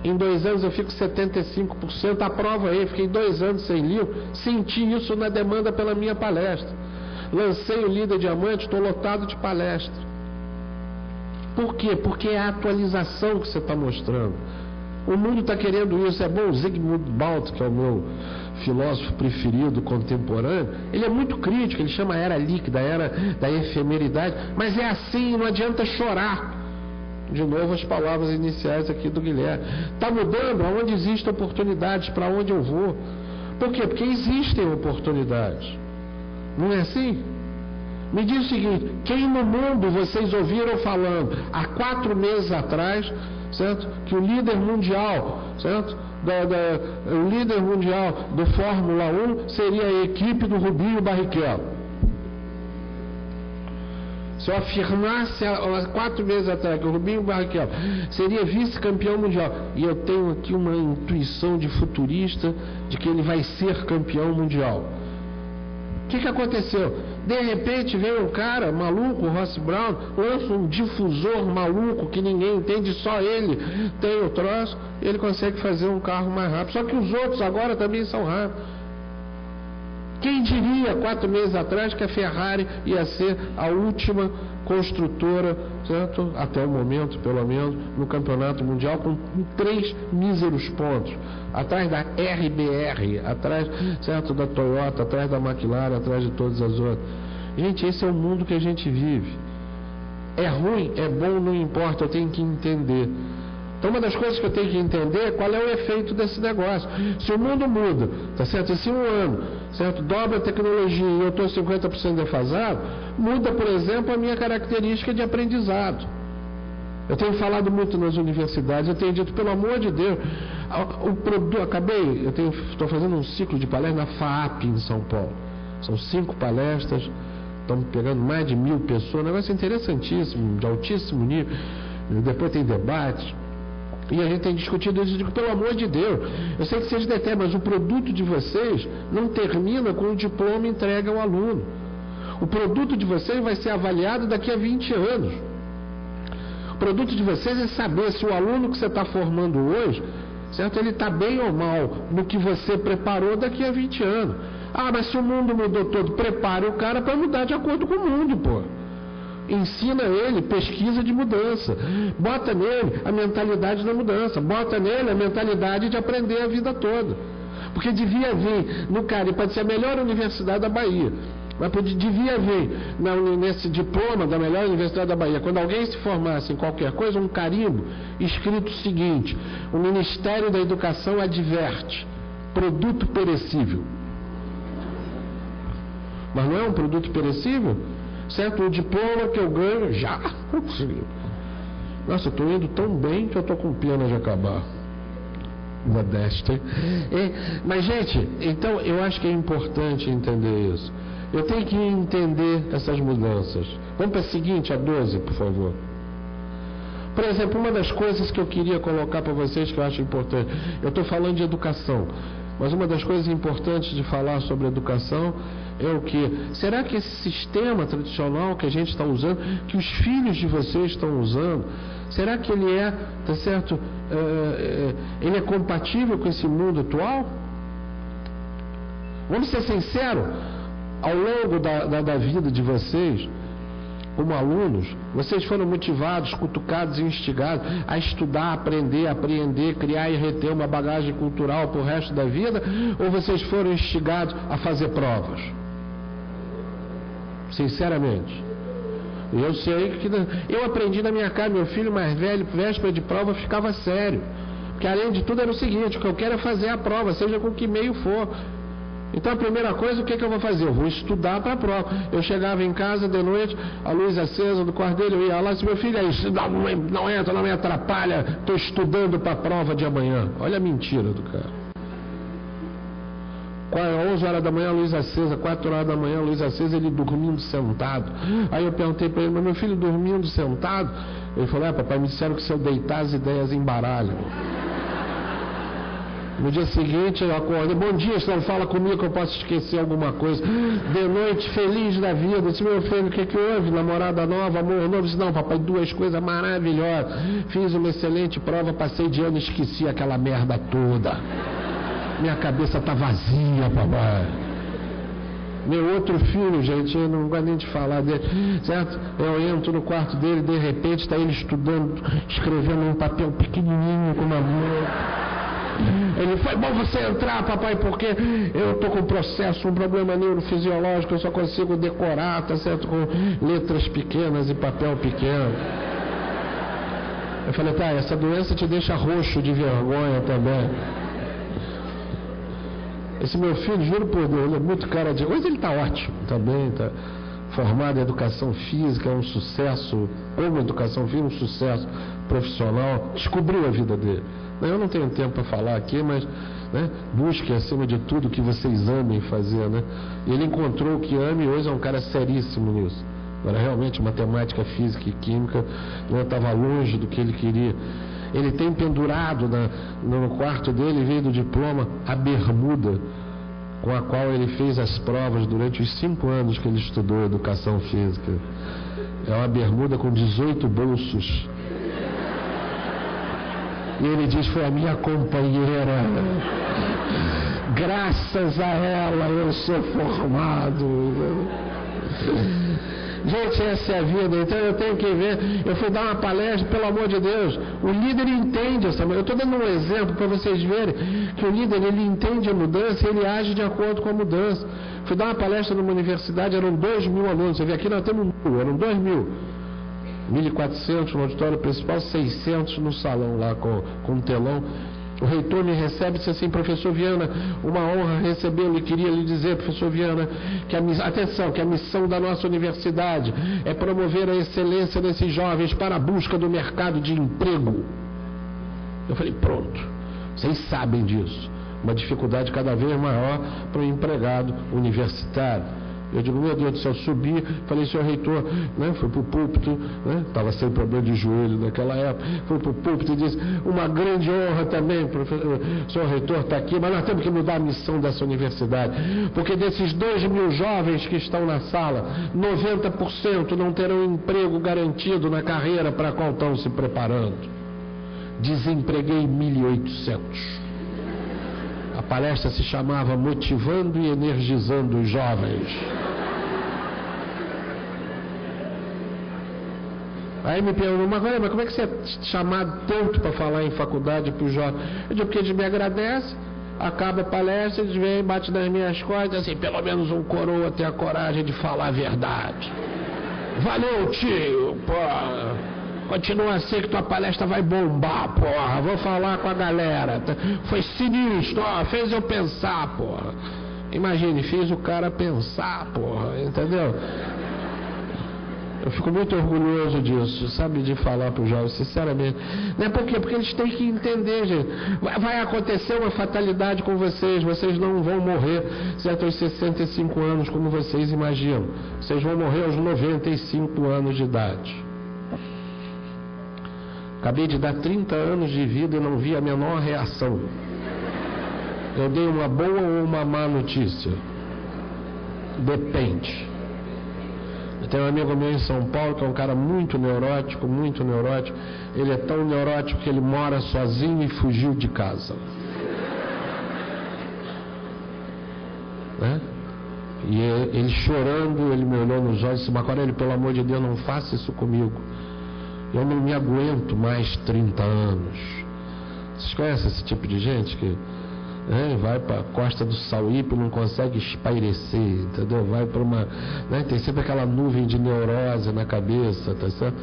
Em 2 anos eu fico 75%. A prova aí, fiquei 2 anos sem livro, senti isso na demanda pela minha palestra. Lancei o Líder Diamante, estou lotado de palestra. Por quê? Porque é a atualização que você está mostrando. O mundo está querendo isso. É bom, Zygmunt Bauman, que é o meu filósofo preferido contemporâneo, ele é muito crítico, ele chama a era líquida, a era da efemeridade, mas é assim, não adianta chorar. De novo as palavras iniciais aqui do Guilherme. Está mudando aonde existem oportunidades, para onde eu vou. Por quê? Porque existem oportunidades. Não é assim? Me diz o seguinte, quem no mundo vocês ouviram falando há 4 meses atrás, certo? Que o líder mundial, certo? O líder mundial do Fórmula 1 seria a equipe do Rubinho Barrichello. Se eu afirmasse há 4 meses atrás que o Rubinho Barrichello seria vice-campeão mundial, e eu tenho aqui uma intuição de futurista de que ele vai ser campeão mundial. O que aconteceu? De repente veio um cara maluco, o Ross Brown, lança um difusor maluco que ninguém entende, só ele tem o troço, e ele consegue fazer um carro mais rápido. Só que os outros agora também são rápidos. Quem diria 4 meses atrás que a Ferrari ia ser a última construtora, certo? Até o momento, pelo menos, no campeonato mundial, com 3 míseros pontos. Atrás da RBR, atrás, certo, da Toyota, atrás da McLaren, atrás de todas as outras. Gente, esse é o mundo que a gente vive. É ruim, é bom, não importa, eu tenho que entender. Então, uma das coisas que eu tenho que entender é qual é o efeito desse negócio. Se o mundo muda, tá certo? E se um ano, certo, dobra a tecnologia e eu estou 50% defasado, muda, por exemplo, a minha característica de aprendizado. Eu tenho falado muito nas universidades, eu tenho dito, pelo amor de Deus, estou fazendo um ciclo de palestras na FAAP em São Paulo. São 5 palestras, estamos pegando mais de 1000 pessoas, um negócio interessantíssimo, de altíssimo nível. Depois tem debates. E a gente tem discutido isso, eu digo, pelo amor de Deus, eu sei que vocês detêm, mas o produto de vocês não termina com o diploma entregue ao aluno. O produto de vocês vai ser avaliado daqui a 20 anos. O produto de vocês é saber se o aluno que você está formando hoje, certo, ele está bem ou mal no que você preparou daqui a 20 anos. Ah, mas se o mundo mudou todo, prepare o cara para mudar de acordo com o mundo, pô. Ensina ele pesquisa de mudança, bota nele a mentalidade da mudança, bota nele a mentalidade de aprender a vida toda, porque devia vir no cara, pode ser a melhor universidade da Bahia, mas devia vir nesse diploma da melhor universidade da Bahia, quando alguém se formasse em qualquer coisa, um carimbo escrito o seguinte: o Ministério da Educação adverte, produto perecível. Mas não é um produto perecível? Certo? O diploma que eu ganho já. Nossa, eu estou indo tão bem que eu estou com pena de acabar. Modéstia. Mas, gente, então eu acho que é importante entender isso. Eu tenho que entender essas mudanças. Vamos para a seguinte, a 12, por favor. Por exemplo, uma das coisas que eu queria colocar para vocês que eu acho importante, eu estou falando de educação, mas uma das coisas importantes de falar sobre educação é o que? Será que esse sistema tradicional que a gente está usando, que os filhos de vocês estão usando, será que ele é, tá certo, ele é compatível com esse mundo atual? Vamos ser sinceros, ao longo da vida de vocês, como alunos, vocês foram motivados, cutucados e instigados a estudar, aprender, apreender, criar e reter uma bagagem cultural para o resto da vida, ou vocês foram instigados a fazer provas? Sinceramente, eu sei que eu aprendi na minha casa, meu filho mais velho, véspera de prova, ficava sério, porque além de tudo era o seguinte: o que eu quero é fazer a prova, seja com que meio for. Então a primeira coisa, o que eu vou fazer? Eu vou estudar para a prova. Eu chegava em casa de noite, a luz acesa do quarto dele, eu ia lá e disse: meu filho, não entra, não me atrapalha, estou estudando para a prova de amanhã. Olha a mentira do cara. 11 horas da manhã, a luz acesa, 4 horas da manhã, a luz acesa, ele dormindo sentado. Aí eu perguntei para ele, mas meu filho dormindo sentado? Ele falou, papai, me disseram que se eu deitar as ideias embaralham. No dia seguinte eu acordei, bom dia, senão fala comigo que eu posso esquecer alguma coisa. De noite, feliz da vida, disse, meu filho, o que houve? Namorada nova, amor novo? Disse, não, papai, 2 coisas maravilhosas. Fiz uma excelente prova, passei de ano e esqueci aquela merda toda. Minha cabeça tá vazia, papai. Meu outro filho, gente, eu não gosto nem de falar dele, certo? Eu entro no quarto dele, de repente está ele estudando, escrevendo um papel pequenininho com uma mão. Ele foi bom você entrar, papai, porque eu estou com um problema neurofisiológico, eu só consigo decorar, tá certo? Com letras pequenas e papel pequeno. Eu falei, tá, essa doença te deixa roxo de vergonha também. Esse meu filho, juro por Deus, ele é muito cara de... Hoje ele está ótimo também, está formado em educação física, é um sucesso, como educação física, um sucesso profissional, descobriu a vida dele. Eu não tenho tempo para falar aqui, mas busque acima de tudo o que vocês amem fazer, né? E ele encontrou o que ama e hoje é um cara seríssimo nisso. Agora, realmente, matemática, física e química estava longe do que ele queria. Ele tem pendurado no quarto dele, veio do diploma, a bermuda com a qual ele fez as provas durante os 5 anos que ele estudou educação física. É uma bermuda com 18 bolsos. E ele diz, foi a minha companheira. Graças a ela eu sou formado. Gente, essa é a vida, então eu tenho que ver. Eu fui dar uma palestra, pelo amor de Deus, o líder entende essa. Eu estou dando um exemplo para vocês verem que o líder, ele entende a mudança e ele age de acordo com a mudança. Fui dar uma palestra numa universidade, eram 2.000 alunos. Você vê aqui nós temos 1.000, eram 2.000. 1.400 no auditório principal, 600 no salão lá com um telão. O reitor me recebe e disse assim, professor Viana, uma honra recebê-lo e queria lhe dizer, professor Viana, que a missão da nossa universidade é promover a excelência desses jovens para a busca do mercado de emprego. Eu falei, pronto, vocês sabem disso. Uma dificuldade cada vez maior para o empregado universitário. Eu digo, meu Deus do céu, subi, falei, senhor reitor, fui para o púlpito, estava sem problema de joelho naquela época, fui para o púlpito e disse, uma grande honra também, senhor reitor está aqui, mas nós temos que mudar a missão dessa universidade, porque desses 2.000 jovens que estão na sala, 90% não terão emprego garantido na carreira para a qual estão se preparando. Desempreguei 1.800. A palestra se chamava Motivando e Energizando os Jovens. Aí me perguntam, mas como é que você é chamado tanto para falar em faculdade para os jovens? Eu digo, porque eles me agradecem, acaba a palestra, eles vêm, bate nas minhas costas, assim, pelo menos um coroa tem a coragem de falar a verdade. Valeu, tio, pô. Continua assim que tua palestra vai bombar, porra. Vou falar com a galera. Foi sinistro, ó, fez eu pensar, porra. Imagine, fiz o cara pensar, porra, entendeu? Eu fico muito orgulhoso disso, sabe, de falar para os jovens, sinceramente. Não é por quê? Porque eles têm que entender, gente. Vai acontecer uma fatalidade com vocês não vão morrer, certo, aos 65 anos, como vocês imaginam. Vocês vão morrer aos 95 anos de idade. Acabei de dar 30 anos de vida e não vi a menor reação. Eu dei uma boa ou uma má notícia? Depende. Eu tenho um amigo meu em São Paulo que é um cara muito neurótico, muito neurótico. Ele é tão neurótico que ele mora sozinho e fugiu de casa. E ele chorando, ele me olhou nos olhos e disse, Macorelli, pelo amor de Deus, não faça isso comigo. Eu não me aguento mais 30 anos. Vocês conhecem esse tipo de gente que vai para a costa do Sauípe e não consegue espairecer, entendeu? Vai para uma... tem sempre aquela nuvem de neurose na cabeça, tá certo?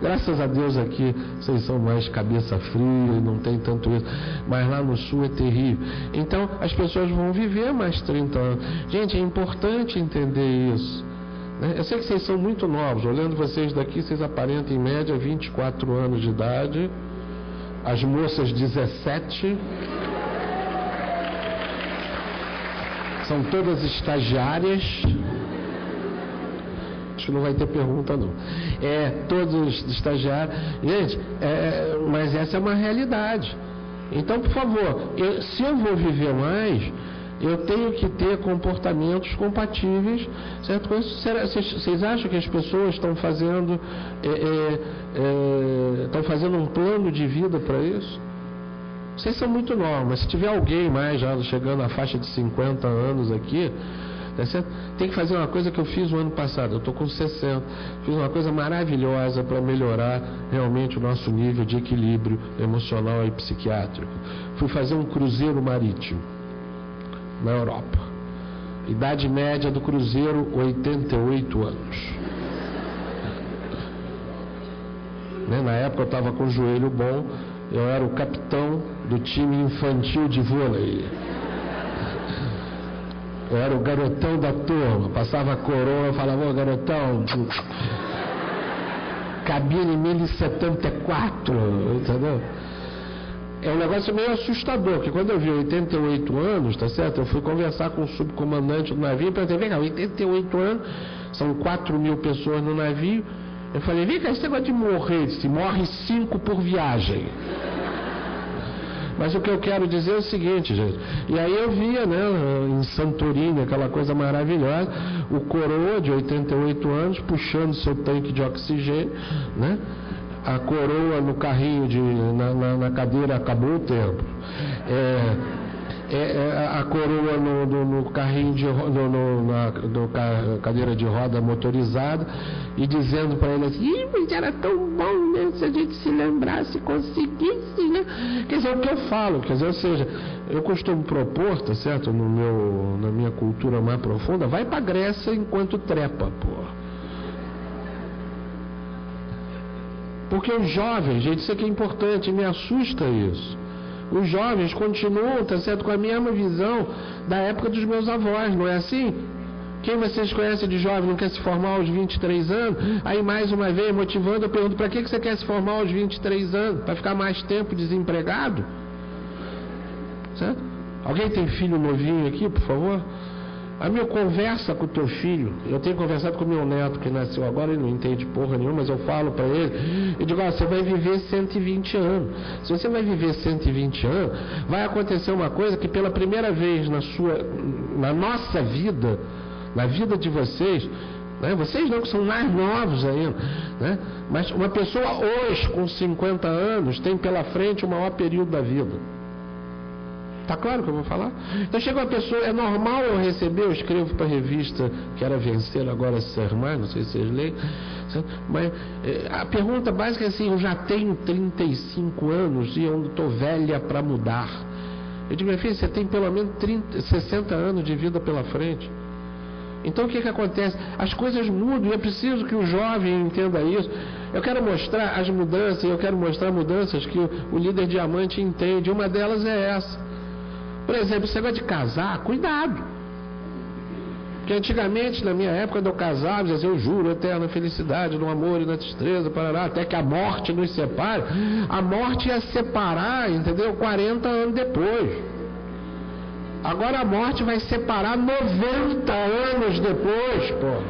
Graças a Deus aqui vocês são mais cabeça fria e não tem tanto isso. Mas lá no sul é terrível. Então as pessoas vão viver mais 30 anos. Gente, é importante entender isso. Eu sei que vocês são muito novos, olhando vocês daqui, vocês aparentam em média 24 anos de idade, as moças 17, São todas estagiárias. Acho que não vai ter pergunta, não. Todos estagiários. Gente, mas essa é uma realidade. Então, por favor, se eu vou viver mais, eu tenho que ter comportamentos compatíveis, certo? Vocês acham que as pessoas estão fazendo um plano de vida para isso? Vocês são muito novos, mas se tiver alguém mais já chegando à faixa de 50 anos aqui, tá certo? Tem que fazer uma coisa que eu fiz o ano passado. Eu estou com 60. Fiz uma coisa maravilhosa para melhorar realmente o nosso nível de equilíbrio emocional e psiquiátrico. Fui fazer um cruzeiro marítimo na Europa. Idade média do cruzeiro, 88 anos. Na época eu estava com o joelho bom. Eu era o capitão do time infantil de vôlei. Eu era o garotão da turma. Passava a coroa, eu falava: ô garotão, cabine 1074, entendeu? É um negócio meio assustador, porque quando eu vi 88 anos, tá certo? Eu fui conversar com o subcomandante do navio e perguntei: vem cá, 88 anos, são 4.000 pessoas no navio. Eu falei: vem cá, esse negócio de morrer, se morre 5 por viagem. Mas o que eu quero dizer é o seguinte, gente. E aí eu via, né, em Santorini, aquela coisa maravilhosa, o coroa de 88 anos puxando seu tanque de oxigênio, né? A coroa no carrinho, na cadeira, acabou o tempo. A coroa no carrinho na cadeira de roda motorizada e dizendo para ele assim: ih, mas era tão bom, né, se a gente se lembrasse, conseguisse, né? Quer dizer, o que eu falo, quer dizer, ou seja, eu costumo propor, tá certo, na minha cultura mais profunda, vai pra Grécia enquanto trepa, pô. Porque os jovens, gente, isso aqui é importante, me assusta isso. Os jovens continuam, tá certo, com a mesma visão da época dos meus avós, não é assim? Quem vocês conhecem de jovem não quer se formar aos 23 anos? Aí mais uma vez, motivando, eu pergunto: para que você quer se formar aos 23 anos? Para ficar mais tempo desempregado? Certo? Alguém tem filho novinho aqui, por favor? A minha conversa com o teu filho, eu tenho conversado com o meu neto que nasceu agora, ele não entende porra nenhuma, mas eu falo para ele, eu digo: você vai viver 120 anos. Se você vai viver 120 anos, vai acontecer uma coisa que pela primeira vez na nossa vida, na vida de vocês, né? Vocês não, que são mais novos ainda, né? Mas uma pessoa hoje com 50 anos tem pela frente o maior período da vida. Tá claro o que eu vou falar? Então chega uma pessoa, é normal eu receber, eu escrevo para a revista que era Vencer, agora Ser Mais, não sei se vocês leem, mas a pergunta básica é assim: eu já tenho 35 anos e eu estou velha para mudar. Eu digo: minha filha, você tem pelo menos 60 anos de vida pela frente. Então o que acontece? As coisas mudam e é preciso que o jovem entenda isso. Eu quero mostrar as mudanças, eu quero mostrar mudanças que o líder diamante entende. Uma delas é essa. Por exemplo, esse negócio de casar, cuidado. Porque antigamente, na minha época, quando eu casava, dizia assim: eu juro eterna felicidade, no amor e na tristeza, parará, até que a morte nos separe. A morte ia separar, entendeu? 40 anos depois. Agora a morte vai separar 90 anos depois, pô.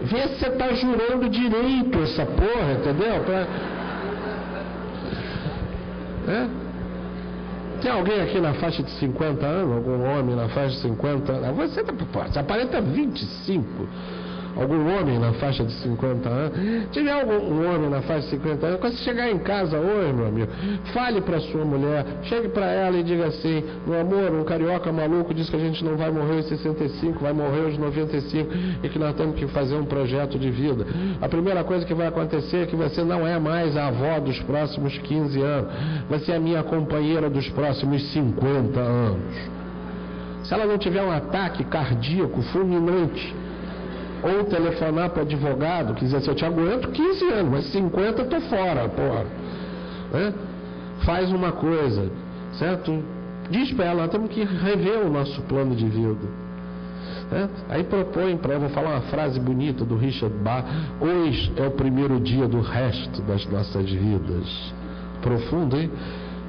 Vê se você tá jurando direito essa porra, entendeu? Tem alguém aqui na faixa de 50 anos? Algum homem na faixa de 50 anos? Você aparenta 25. Algum homem na faixa de 50 anos? Se tiver algum homem na faixa de 50 anos, quando você chegar em casa hoje, meu amigo, fale para sua mulher, chegue para ela e diga assim: meu amor, um carioca maluco disse que a gente não vai morrer aos 65, vai morrer aos 95 e que nós temos que fazer um projeto de vida. A primeira coisa que vai acontecer é que você não é mais a avó dos próximos 15 anos, você é a minha companheira dos próximos 50 anos. Se ela não tiver um ataque cardíaco fulminante, ou telefonar para o advogado, que diz assim: eu te aguento 15 anos, mas 50 eu tô fora, porra. Né? Faz uma coisa, certo? Diz para ela: nós temos que rever o nosso plano de vida. Né? Aí propõe para ela, vou falar uma frase bonita do Richard Bach: hoje é o primeiro dia do resto das nossas vidas. Profundo, hein?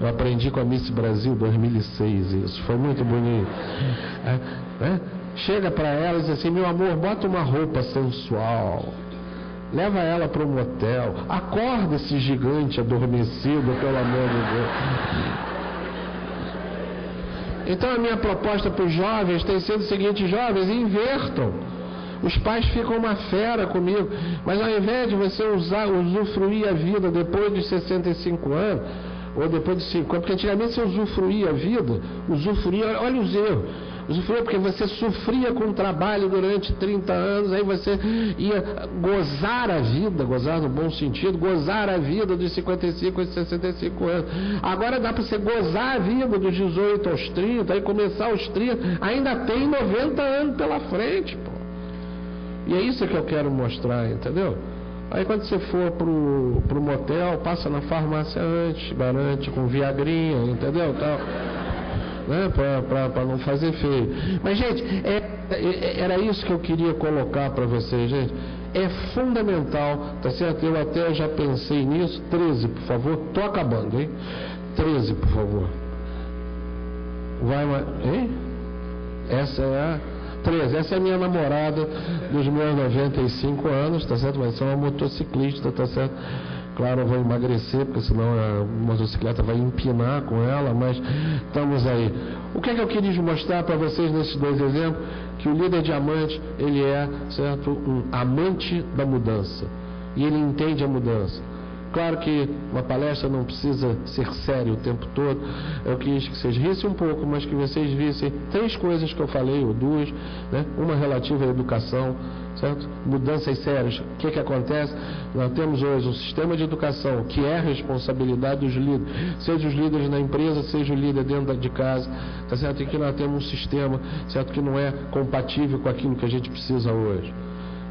Eu aprendi com a Miss Brasil 2006 isso, foi muito bonito. Chega para ela e diz assim: meu amor, bota uma roupa sensual, leva ela para um motel, acorda esse gigante adormecido, pelo amor de Deus. Então a minha proposta para os jovens tem sido o seguinte: jovens, invertam. Os pais ficam uma fera comigo, mas ao invés de você usufruir a vida depois dos 65 anos, ou depois dos 50, porque antigamente você usufruía a vida, olha os erros, usufruía porque você sofria com o trabalho durante 30 anos, aí você ia gozar a vida, gozar no bom sentido, gozar a vida dos 55 aos 65 anos. Agora dá para você gozar a vida dos 18 aos 30, aí começar aos 30, ainda tem 90 anos pela frente, pô. E é isso que eu quero mostrar, entendeu? Aí quando você for pro motel, passa na farmácia antes, garante com viagrinha, entendeu? Tal, né? Para não fazer feio. Mas, gente, era isso que eu queria colocar para vocês, gente. É fundamental, tá certo? Eu até já pensei nisso. 13, por favor. Tô acabando, hein? 13, por favor. Vai, hein? Essa é a 13, essa é a minha namorada dos meus 95 anos, tá certo? Vai ser uma motociclista, tá certo? Claro, eu vou emagrecer, porque senão a motocicleta vai empinar com ela, mas estamos aí. O que é que eu queria mostrar para vocês nesses dois exemplos? Que o líder diamante, ele é, certo, um amante da mudança. E ele entende a mudança. Claro que uma palestra não precisa ser séria o tempo todo. Eu quis que vocês rissem um pouco, mas que vocês vissem 3 coisas que eu falei, ou 2, né? Uma relativa à educação, certo? Mudanças sérias. O que acontece? Nós temos hoje um sistema de educação que é responsabilidade dos líderes, seja os líderes na empresa, seja o líder dentro de casa, tá certo? E que nós temos um sistema, certo, que não é compatível com aquilo que a gente precisa hoje.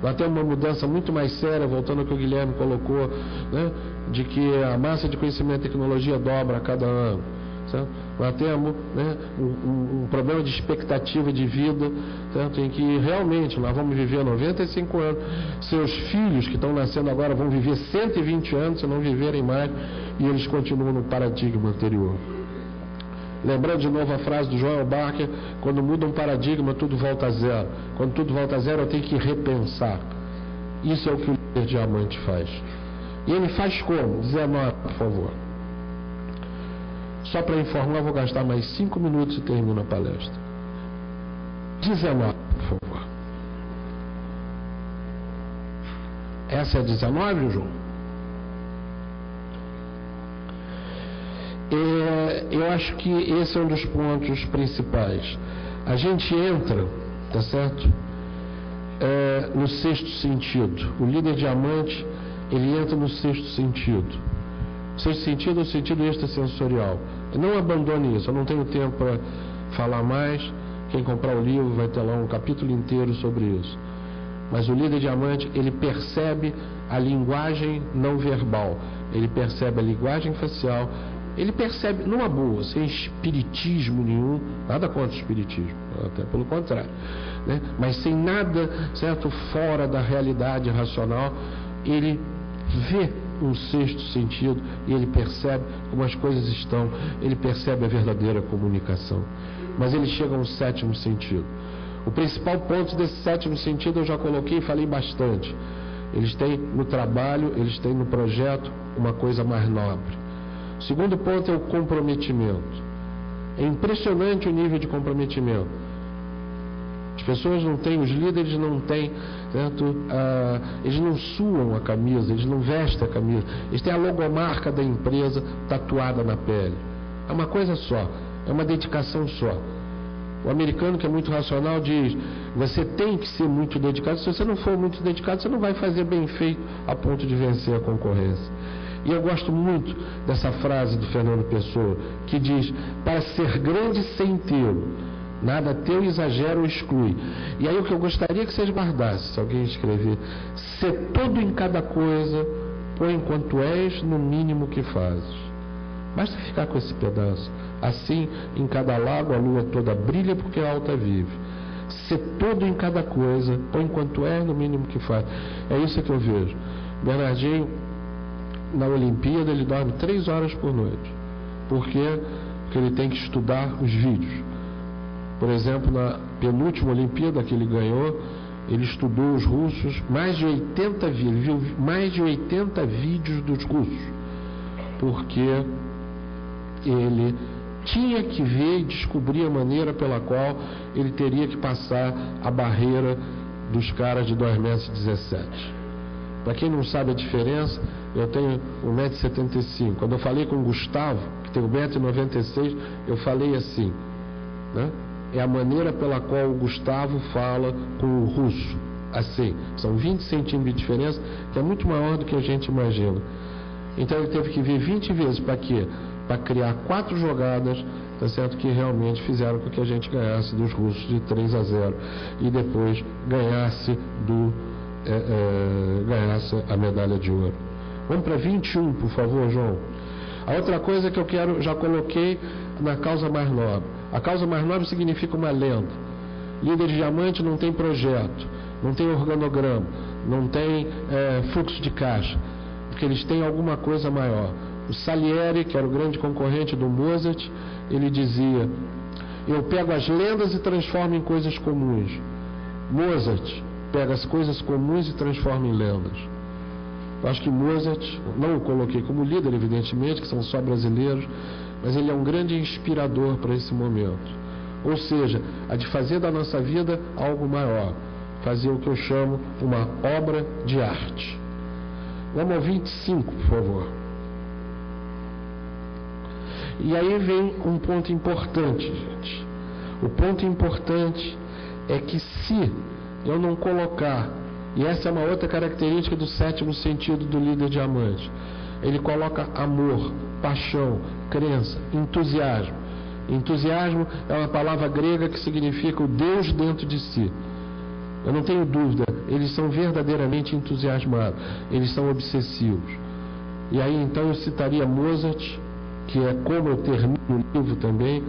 Nós temos uma mudança muito mais séria, voltando ao que o Guilherme colocou, né, de que a massa de conhecimento e tecnologia dobra a cada ano. Certo? Nós temos, né, um problema de expectativa de vida, certo? Em que realmente nós vamos viver 95 anos. Seus filhos que estão nascendo agora vão viver 120 anos, se não viverem mais, e eles continuam no paradigma anterior. Lembrando de novo a frase do Joel Barker: quando muda um paradigma, tudo volta a zero. Quando tudo volta a zero, eu tenho que repensar. Isso é o que o líder diamante faz. E ele faz como? 19, por favor. Só para informar, eu vou gastar mais 5 minutos e termino a palestra. 19, por favor. Essa é a 19, João? Eu acho que esse é um dos pontos principais. A gente entra, tá certo? No sexto sentido. O líder diamante, ele entra no sexto sentido. O sexto sentido é o sentido extrasensorial. Não abandone isso, eu não tenho tempo para falar mais. Quem comprar o livro vai ter lá um capítulo inteiro sobre isso. Mas o líder diamante, ele percebe a linguagem não verbal, ele percebe a linguagem facial, ele percebe, numa boa, sem espiritismo nenhum, nada contra o espiritismo, até pelo contrário, né? Mas sem nada, certo, fora da realidade racional, ele vê um sexto sentido e ele percebe como as coisas estão, ele percebe a verdadeira comunicação. Mas ele chega a um sétimo sentido. O principal ponto desse sétimo sentido eu já coloquei e falei bastante. Eles têm no trabalho, eles têm no projeto uma coisa mais nobre. O segundo ponto é o comprometimento. É impressionante o nível de comprometimento. As pessoas não têm, os líderes não têm, certo? Eles não suam a camisa, eles não vestem a camisa. Eles têm a logomarca da empresa tatuada na pele. É uma coisa só, é uma dedicação só. O americano, que é muito racional, diz: você tem que ser muito dedicado. Se você não for muito dedicado, você não vai fazer bem feito a ponto de vencer a concorrência. E eu gosto muito dessa frase do Fernando Pessoa, que diz: para ser grande sem tê-lo, nada teu exagera ou exclui. E aí o que eu gostaria que vocês guardassem, se alguém escrever: ser todo em cada coisa, põe enquanto és no mínimo que fazes. Basta ficar com esse pedaço. Assim, em cada lago a lua toda brilha, porque a alta vive. Ser todo em cada coisa, põe enquanto és no mínimo que faz. É isso que eu vejo. Bernardinho, na Olimpíada, ele dorme 3 horas por noite. Por quê? Porque ele tem que estudar os vídeos. Por exemplo, na penúltima Olimpíada que ele ganhou, ele estudou os russos, mais de 80 vídeos, ele viu mais de 80 vídeos dos russos, porque ele tinha que ver e descobrir a maneira pela qual ele teria que passar a barreira dos caras de 2,17 m. Para quem não sabe a diferença, eu tenho 1,75 m. Quando eu falei com o Gustavo, que tem 1,96 m, eu falei assim, né? É a maneira pela qual o Gustavo fala com o russo. Assim, são 20 centímetros de diferença, que é muito maior do que a gente imagina. Então ele teve que ver 20 vezes para quê? Para criar 4 jogadas, tá certo? Que realmente fizeram com que a gente ganhasse dos russos de 3-0 e depois ganhasse a medalha de ouro. Vamos para 21, por favor, João. A outra coisa que eu quero, já coloquei na causa mais nobre. A causa mais nobre significa uma lenda. Líder de diamante não tem projeto, não tem organograma, não tem fluxo de caixa, porque eles têm alguma coisa maior. O Salieri, que era o grande concorrente do Mozart, ele dizia: eu pego as lendas e transformo em coisas comuns. Mozart pega as coisas comuns e transforma em lendas. Eu acho que Mozart, não o coloquei como líder, evidentemente, que são só brasileiros, mas ele é um grande inspirador para esse momento. Ou seja, a de fazer da nossa vida algo maior, fazer o que eu chamo uma obra de arte. Vamos ao 25, por favor. E aí vem um ponto importante, gente. O ponto importante é que se eu não colocar, e essa é uma outra característica do 7º sentido do líder diamante, ele coloca amor, paixão, crença, entusiasmo. Entusiasmo é uma palavra grega que significa o Deus dentro de si. Eu não tenho dúvida, eles são verdadeiramente entusiasmados, eles são obsessivos. E aí então eu citaria Mozart, que é como eu termino o livro também,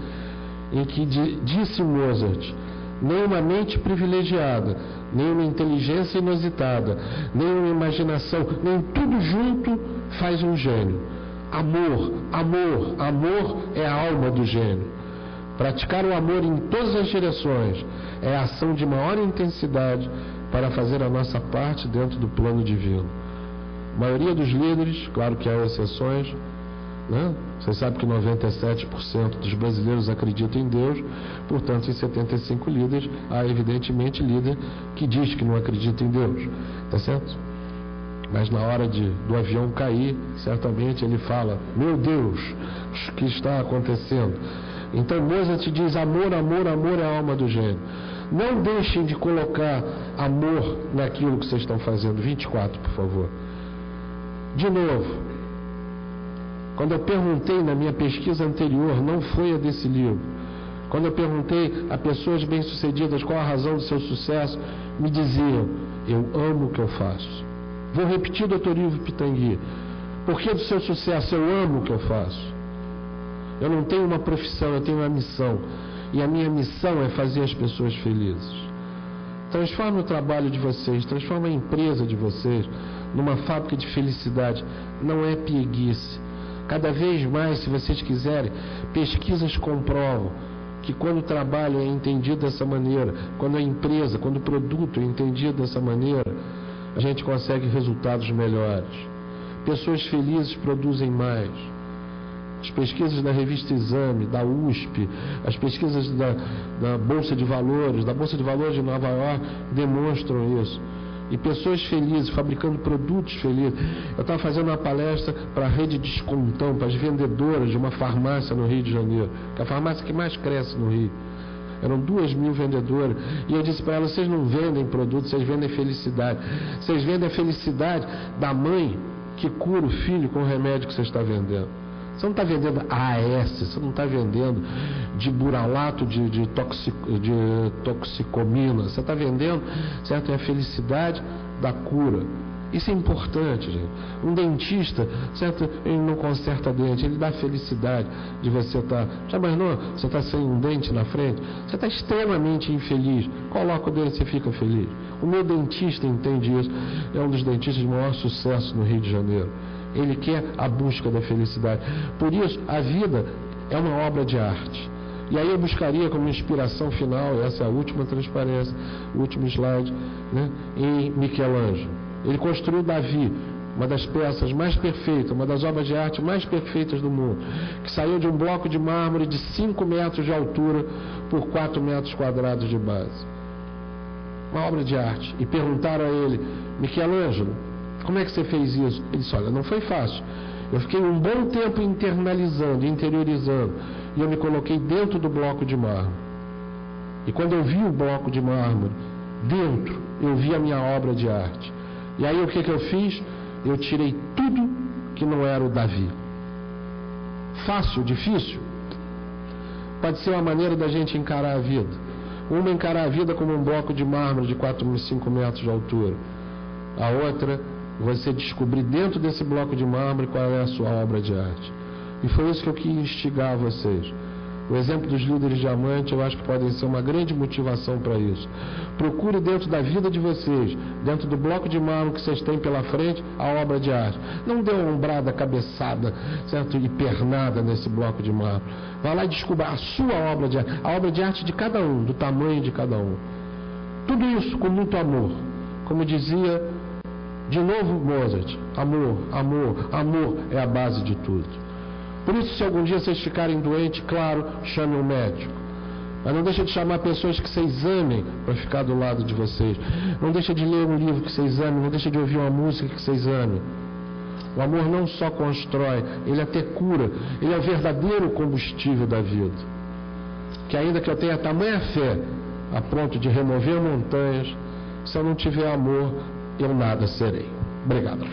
em que disse Mozart: nem uma mente privilegiada, nem uma inteligência inusitada, nem uma imaginação, nem tudo junto faz um gênio. Amor, amor, amor é a alma do gênio. Praticar o amor em todas as direções é a ação de maior intensidade para fazer a nossa parte dentro do plano divino. A maioria dos líderes, claro que há exceções, né? Você sabe que 97% dos brasileiros acreditam em Deus, portanto, em 75 líderes, há evidentemente líder que diz que não acredita em Deus, tá certo? Mas na hora do avião cair, certamente ele fala: meu Deus, o que está acontecendo? Então Mozart diz: amor, amor, amor é a alma do gênio. Não deixem de colocar amor naquilo que vocês estão fazendo. 24, por favor. De novo, quando eu perguntei na minha pesquisa anterior, não foi a desse livro, quando eu perguntei a pessoas bem-sucedidas qual a razão do seu sucesso, me diziam: eu amo o que eu faço. Vou repetir, doutor Ivo Pitangui: por que do seu sucesso? Eu amo o que eu faço. Eu não tenho uma profissão, eu tenho uma missão. E a minha missão é fazer as pessoas felizes. Transforme o trabalho de vocês, transforme a empresa de vocês numa fábrica de felicidade. Não é pieguice. Cada vez mais, se vocês quiserem, pesquisas comprovam que quando o trabalho é entendido dessa maneira, quando a empresa, quando o produto é entendido dessa maneira, a gente consegue resultados melhores. Pessoas felizes produzem mais. As pesquisas da revista Exame, da USP, as pesquisas da Bolsa de Valores, da Bolsa de Valores de Nova York, demonstram isso. E pessoas felizes, fabricando produtos felizes. Eu estava fazendo uma palestra para a rede Descontão, para as vendedoras de uma farmácia no Rio de Janeiro, que é a farmácia que mais cresce no Rio. Eram 2.000 vendedoras. E eu disse para elas: vocês não vendem produtos, vocês vendem felicidade. Vocês vendem a felicidade da mãe que cura o filho com o remédio que você está vendendo. Você não está vendendo AS, você não está vendendo de buralato de toxicomina. Você está vendendo, certo? É a felicidade da cura. Isso é importante, gente. Um dentista, certo? Ele não conserta dente, ele dá felicidade de você estar... Já imaginou? Você está sem um dente na frente? Você está extremamente infeliz. Coloca o dente e você fica feliz. O meu dentista entende isso. É um dos dentistas de maior sucesso no Rio de Janeiro. Ele quer a busca da felicidade. Por isso, a vida é uma obra de arte. E aí eu buscaria como inspiração final, essa é a última transparência, o último slide, né, em Michelangelo. Ele construiu Davi, uma das peças mais perfeitas, uma das obras de arte mais perfeitas do mundo, que saiu de um bloco de mármore de 5 metros de altura por 4 metros quadrados de base. Uma obra de arte. E perguntaram a ele: Michelangelo, como é que você fez isso? Ele disse: olha, não foi fácil. Eu fiquei um bom tempo internalizando, interiorizando, e eu me coloquei dentro do bloco de mármore. E quando eu vi o bloco de mármore dentro, eu vi a minha obra de arte. E aí o que eu fiz? Eu tirei tudo que não era o Davi. Fácil, difícil? Pode ser uma maneira da gente encarar a vida. Uma, encarar a vida como um bloco de mármore de 4, 5 metros de altura. A outra, você descobrir dentro desse bloco de mármore qual é a sua obra de arte. E foi isso que eu quis instigar vocês. O exemplo dos líderes diamante, eu acho que podem ser uma grande motivação para isso. Procure dentro da vida de vocês, dentro do bloco de mármore que vocês têm pela frente, a obra de arte. Não dê uma ombrada, cabeçada, certo? E pernada nesse bloco de mármore. Vá lá e descubra a sua obra de arte, a obra de arte de cada um, do tamanho de cada um. Tudo isso com muito amor. Como dizia de novo Mozart, amor, amor, amor é a base de tudo. Por isso, se algum dia vocês ficarem doentes, claro, chame um médico. Mas não deixe de chamar pessoas que vocês amem para ficar do lado de vocês. Não deixe de ler um livro que vocês amem, não deixe de ouvir uma música que vocês amem. O amor não só constrói, ele até cura. Ele é o verdadeiro combustível da vida. Que ainda que eu tenha tamanha fé a ponto de remover montanhas, se eu não tiver amor, eu nada serei. Obrigado.